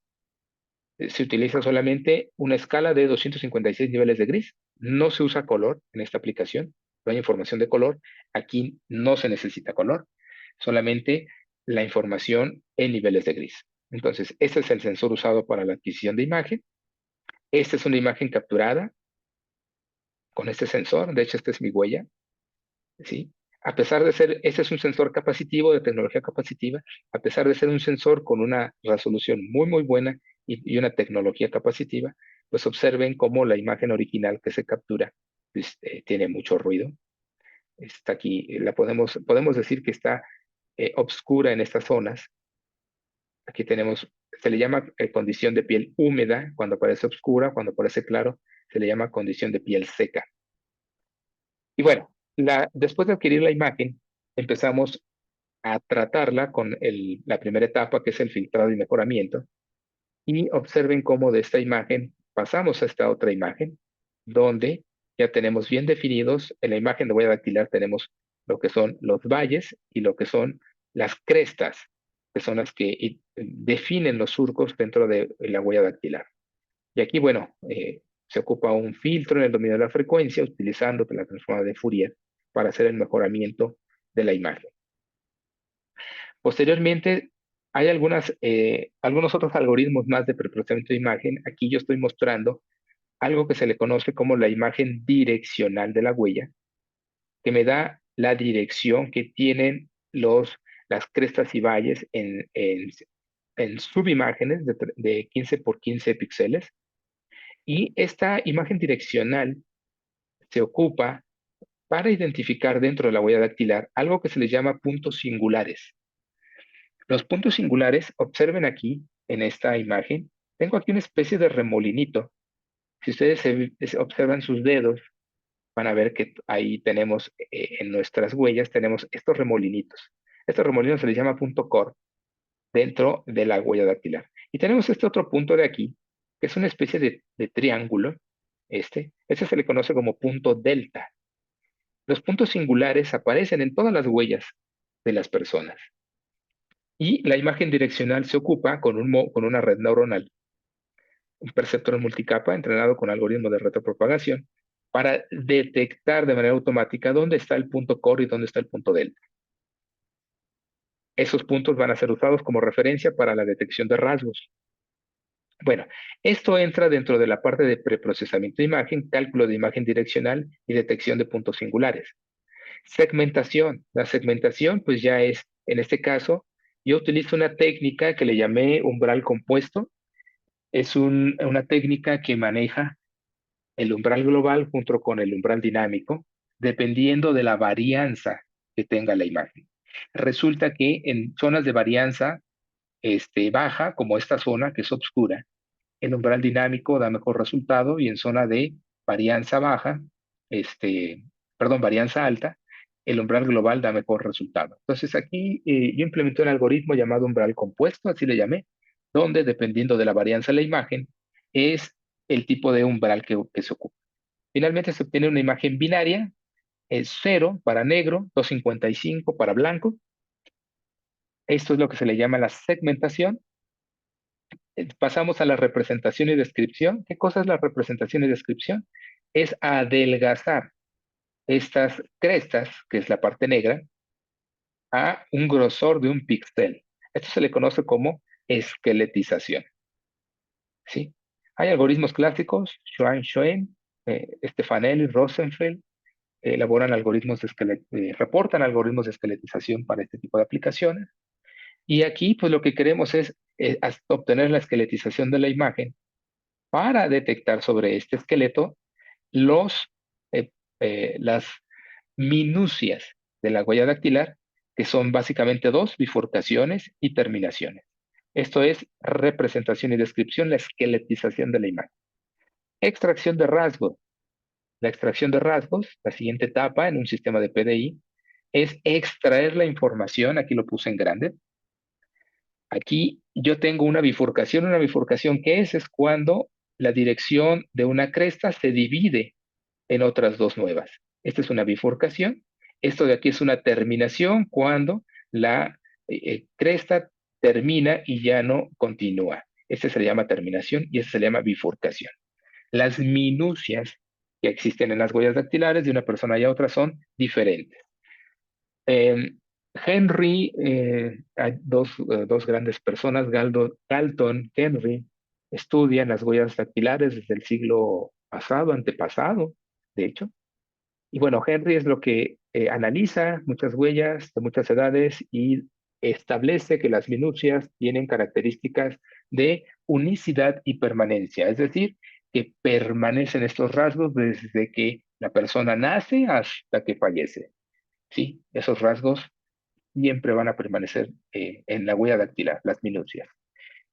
Se utiliza solamente una escala de 256 niveles de gris. No se usa color en esta aplicación. No hay información de color. Aquí no se necesita color. Solamente la información en niveles de gris. Entonces, este es el sensor usado para la adquisición de imagen. Esta es una imagen capturada con este sensor. De hecho, esta es mi huella, ¿sí? A pesar de ser, este es un sensor capacitivo de tecnología capacitiva, a pesar de ser un sensor con una resolución muy, muy buena y una tecnología capacitiva, pues observen cómo la imagen original que se captura pues, tiene mucho ruido. Está aquí, podemos decir que está obscura en estas zonas. Aquí tenemos, se le llama condición de piel húmeda cuando parece oscura, cuando parece claro, se le llama condición de piel seca. Y bueno, después de adquirir la imagen, empezamos a tratarla con la primera etapa, que es el filtrado y mejoramiento. Y observen cómo de esta imagen pasamos a esta otra imagen, donde ya tenemos bien definidos, en la imagen de huella dactilar tenemos lo que son los valles y lo que son las crestas, que son las que definen los surcos dentro de la huella dactilar. Y aquí, bueno, se ocupa un filtro en el dominio de la frecuencia utilizando la transformada de Fourier para hacer el mejoramiento de la imagen. Posteriormente, hay algunos otros algoritmos más de preprocesamiento de imagen. Aquí yo estoy mostrando algo que se le conoce como la imagen direccional de la huella, que me da la dirección que tienen las crestas y valles en subimágenes de 15 por 15 píxeles. Y esta imagen direccional se ocupa para identificar dentro de la huella dactilar algo que se les llama puntos singulares. Los puntos singulares, observen aquí en esta imagen, tengo aquí una especie de remolinito. Si ustedes observan sus dedos, van a ver que ahí tenemos, en nuestras huellas, tenemos estos remolinitos. Estos remolinos se les llama punto core dentro de la huella dactilar. Y tenemos este otro punto de aquí, que es una especie de triángulo. Este se le conoce como punto delta. Los puntos singulares aparecen en todas las huellas de las personas. Y la imagen direccional se ocupa con una red neuronal, un perceptor multicapa entrenado con algoritmos de retropropagación para detectar de manera automática dónde está el punto core y dónde está el punto delta. Esos puntos van a ser usados como referencia para la detección de rasgos. Bueno, esto entra dentro de la parte de preprocesamiento de imagen, cálculo de imagen direccional y detección de puntos singulares. Segmentación. La segmentación, pues ya es, en este caso, yo utilizo una técnica que le llamé umbral compuesto. Es una técnica que maneja el umbral global junto con el umbral dinámico, dependiendo de la varianza que tenga la imagen. Resulta que en zonas de varianza baja, como esta zona que es oscura, el umbral dinámico da mejor resultado y en zona de varianza baja, varianza alta, el umbral global da mejor resultado. Entonces aquí yo implementé un algoritmo llamado umbral compuesto, así le llamé, donde dependiendo de la varianza de la imagen, es el tipo de umbral que se ocupa. Finalmente se obtiene una imagen binaria, es 0 para negro, 255 para blanco. Esto es lo que se le llama la segmentación. Pasamos a la representación y descripción. ¿Qué cosa es la representación y descripción? Es adelgazar estas crestas, que es la parte negra, a un grosor de un píxel. Esto se le conoce como esqueletización. ¿Sí? Hay algoritmos clásicos, Schwann-Schoen, Stefanelli, Rosenfeld, elaboran algoritmos reportan algoritmos de esqueletización para este tipo de aplicaciones. Y aquí, pues lo que queremos es obtener la esqueletización de la imagen para detectar sobre este esqueleto eh, las minucias de la huella dactilar, que son básicamente dos, bifurcaciones y terminaciones. Esto es representación y descripción, la esqueletización de la imagen. Extracción de rasgos. La extracción de rasgos, la siguiente etapa en un sistema de PDI, es extraer la información, aquí lo puse en grande. Aquí yo tengo una bifurcación ¿qué es? Es cuando la dirección de una cresta se divide en otras dos nuevas. Esta es una bifurcación. Esto de aquí es una terminación cuando la cresta termina y ya no continúa. Este se le llama terminación y este se le llama bifurcación. Las minucias que existen en las huellas dactilares de una persona y a otra son diferentes. Eh, hay dos grandes personas, Galton, Henry, estudian las huellas dactilares desde el siglo pasado, antepasado, de hecho. Y bueno, Henry es lo que analiza muchas huellas de muchas edades y establece que las minucias tienen características de unicidad y permanencia, es decir, que permanecen estos rasgos desde que la persona nace hasta que fallece. Sí, esos rasgos siempre van a permanecer en la huella dactilar, las minucias.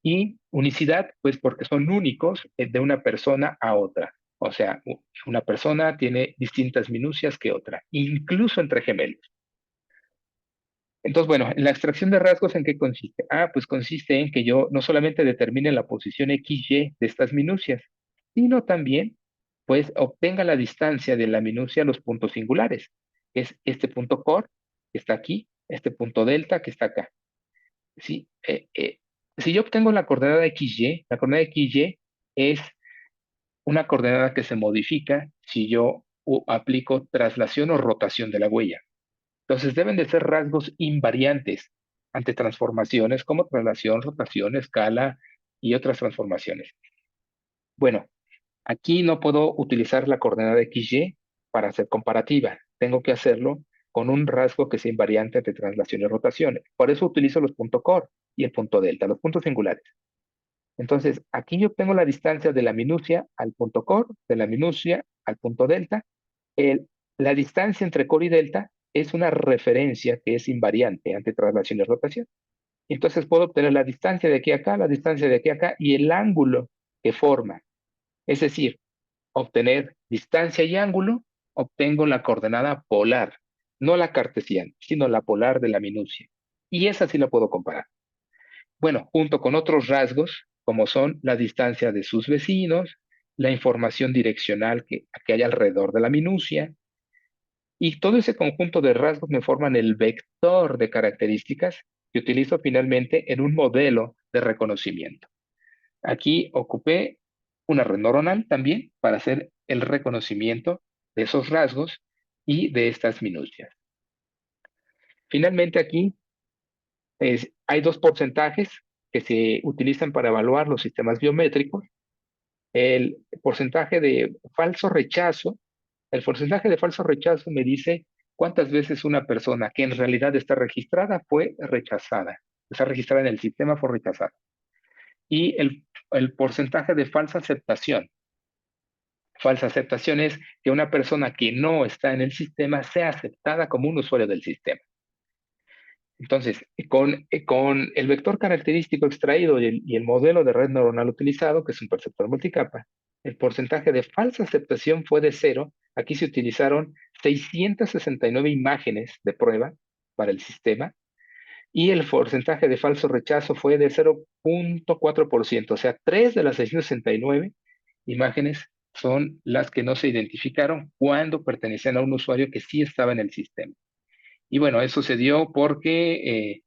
Y unicidad, pues porque son únicos de una persona a otra. O sea, una persona tiene distintas minucias que otra, incluso entre gemelos. Entonces, bueno, en la extracción de rasgos, ¿en qué consiste? Pues consiste en que yo no solamente determine la posición XY de estas minucias, sino también, pues, obtenga la distancia de la minucia a los puntos singulares, que es este punto core, que está aquí, este punto delta, que está acá. ¿Sí? Si yo obtengo la coordenada XY, la coordenada XY es una coordenada que se modifica si yo aplico traslación o rotación de la huella. Entonces deben de ser rasgos invariantes ante transformaciones como traslación, rotación, escala y otras transformaciones. Bueno, aquí no puedo utilizar la coordenada XY para hacer comparativa. Tengo que hacerlo con un rasgo que sea invariante ante traslación y rotación. Por eso utilizo los puntos core y el punto delta, los puntos singulares. Entonces, aquí yo tengo la distancia de la minucia al punto core, de la minucia al punto delta. La distancia entre core y delta es una referencia que es invariante ante traslación y rotación. Entonces puedo obtener la distancia de aquí a acá, la distancia de aquí a acá y el ángulo que forma. Es decir, obtener distancia y ángulo, obtengo la coordenada polar, no la cartesiana, sino la polar de la minucia. Y esa sí la puedo comparar. Bueno, junto con otros rasgos, como son la distancia de sus vecinos, la información direccional que hay alrededor de la minucia, Y todo ese conjunto de rasgos me forman el vector de características que utilizo finalmente en un modelo de reconocimiento. Aquí ocupé una red neuronal también para hacer el reconocimiento de esos rasgos y de estas minucias. Finalmente aquí hay dos porcentajes que se utilizan para evaluar los sistemas biométricos. El porcentaje de falso rechazo, el porcentaje de falso rechazo me dice cuántas veces una persona que en realidad está registrada fue rechazada. Está registrada en el sistema, fue rechazada. Y el porcentaje de falsa aceptación. Falsa aceptación es que una persona que no está en el sistema sea aceptada como un usuario del sistema. Entonces, con el vector característico extraído y el modelo de red neuronal utilizado, que es un perceptor multicapa, el porcentaje de falsa aceptación fue de 0. Aquí se utilizaron 669 imágenes de prueba para el sistema y el porcentaje de falso rechazo fue de 0.4%. O sea, 3 de las 669 imágenes son las que no se identificaron cuando pertenecían a un usuario que sí estaba en el sistema. Y bueno, eso se dio porque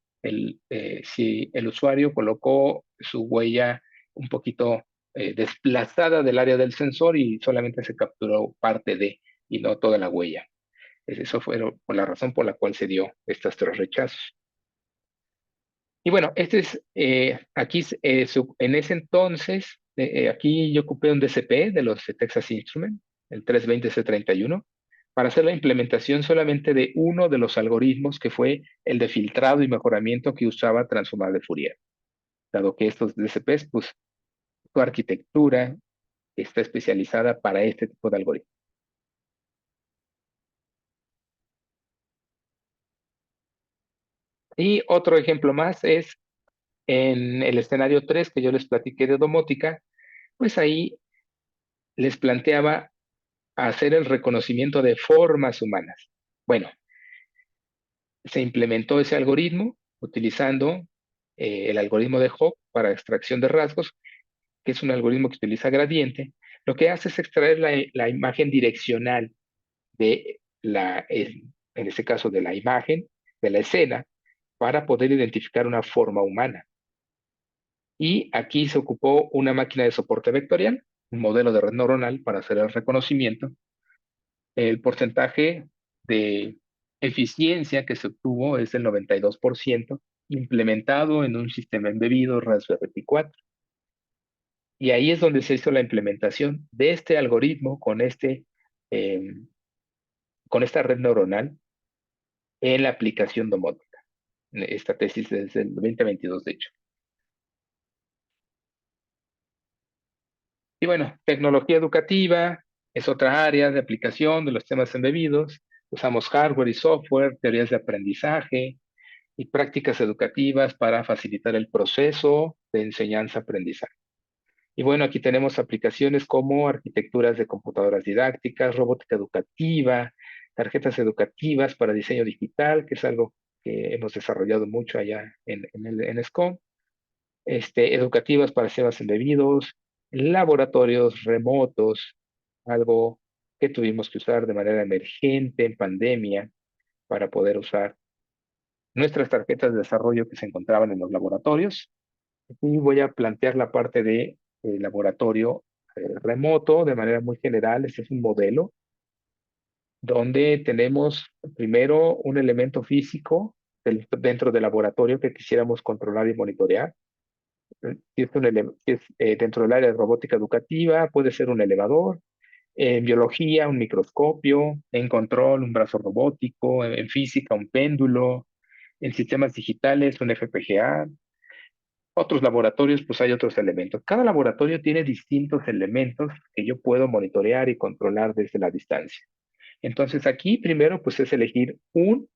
si el usuario colocó su huella un poquito desplazada del área del sensor y solamente se capturó parte de y no toda la huella. Eso fue por la razón por la cual se dio estos tres rechazos. Y bueno, aquí en ese entonces, aquí yo ocupé un DCP de los de Texas Instruments, el 320C31, para hacer la implementación solamente de uno de los algoritmos que fue el de filtrado y mejoramiento que usaba Transformer de Fourier. Dado que estos DCPs, pues su arquitectura está especializada para este tipo de algoritmos. Y otro ejemplo más es en el escenario 3 que yo les platiqué de domótica, pues ahí les planteaba hacer el reconocimiento de formas humanas. Bueno, se implementó ese algoritmo utilizando el algoritmo de Hawk para extracción de rasgos, que es un algoritmo que utiliza gradiente. Lo que hace es extraer la imagen direccional de en este caso de la imagen, de la escena, para poder identificar una forma humana. Y aquí se ocupó una máquina de soporte vectorial, un modelo de red neuronal para hacer el reconocimiento. El porcentaje de eficiencia que se obtuvo es del 92%, implementado en un sistema embebido Raspberry Pi 4. Y ahí es donde se hizo la implementación de este algoritmo eh, con esta red neuronal en la aplicación domótica. Esta tesis es del 2022, de hecho. Y bueno, tecnología educativa es otra área de aplicación de los temas embebidos. Usamos hardware y software, teorías de aprendizaje y prácticas educativas para facilitar el proceso de enseñanza-aprendizaje. Y bueno, aquí tenemos aplicaciones como arquitecturas de computadoras didácticas, robótica educativa, tarjetas educativas para diseño digital, que es algo que hemos desarrollado mucho allá en SCOM, educativas para sistemas embebidos, laboratorios remotos, algo que tuvimos que usar de manera emergente en pandemia para poder usar nuestras tarjetas de desarrollo que se encontraban en los laboratorios. Aquí voy a plantear la parte de laboratorio remoto de manera muy general. Este es un modelo donde tenemos primero un elemento físico dentro del laboratorio que quisiéramos controlar y monitorear. Si es dentro del área de robótica educativa, puede ser un elevador, en biología, un microscopio, en control, un brazo robótico, en física, un péndulo, en sistemas digitales, un FPGA. Otros laboratorios, pues hay otros elementos. Cada laboratorio tiene distintos elementos que yo puedo monitorear y controlar desde la distancia. Entonces aquí primero, pues es elegir un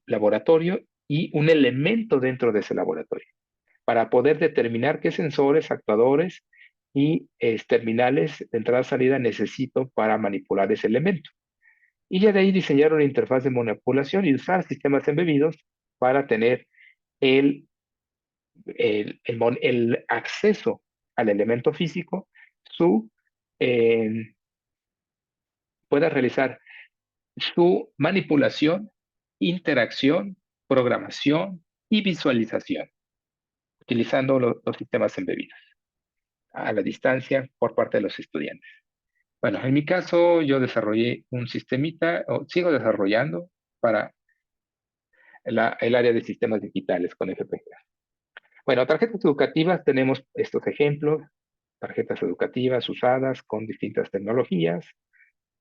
laboratorio y un elemento dentro de ese laboratorio para poder determinar qué sensores, actuadores y terminales de entrada-salida necesito para manipular ese elemento. Y ya de ahí diseñar una interfaz de manipulación y usar sistemas embebidos para tener el, el acceso al elemento físico, su, eh, pueda realizar su manipulación, interacción, programación y visualización, utilizando los sistemas embebidos a la distancia por parte de los estudiantes. Bueno, en mi caso yo desarrollé un sistemita, o sigo desarrollando para el área de sistemas digitales con FPGA. Bueno, tarjetas educativas tenemos estos ejemplos, tarjetas educativas usadas con distintas tecnologías,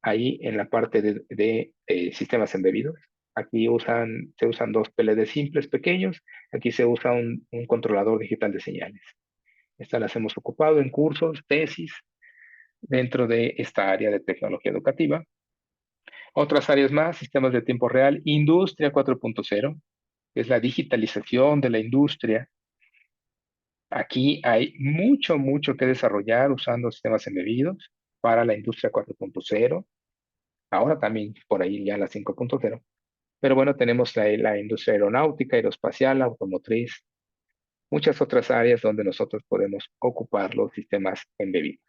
ahí en la parte de sistemas embebidos. Aquí se usan dos PLD simples pequeños, aquí se usa un controlador digital de señales. Estas las hemos ocupado en cursos, tesis, dentro de esta área de tecnología educativa. Otras áreas más, sistemas de tiempo real, industria 4.0, que es la digitalización de la industria. Aquí hay mucho que desarrollar usando sistemas embebidos para la industria 4.0. Ahora también por ahí ya la 5.0. Pero bueno, tenemos la industria aeronáutica, aeroespacial, automotriz, muchas otras áreas donde nosotros podemos ocupar los sistemas embebidos.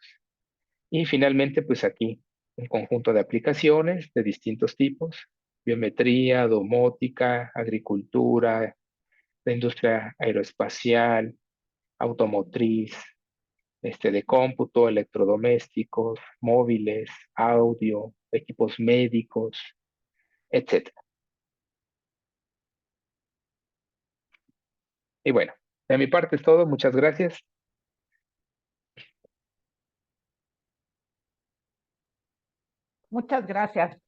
Y finalmente, pues aquí un conjunto de aplicaciones de distintos tipos: biometría, domótica, agricultura, la industria aeroespacial, automotriz, de cómputo, electrodomésticos, móviles, audio, equipos médicos, etc. Y bueno, de mi parte es todo. Muchas gracias. Muchas gracias.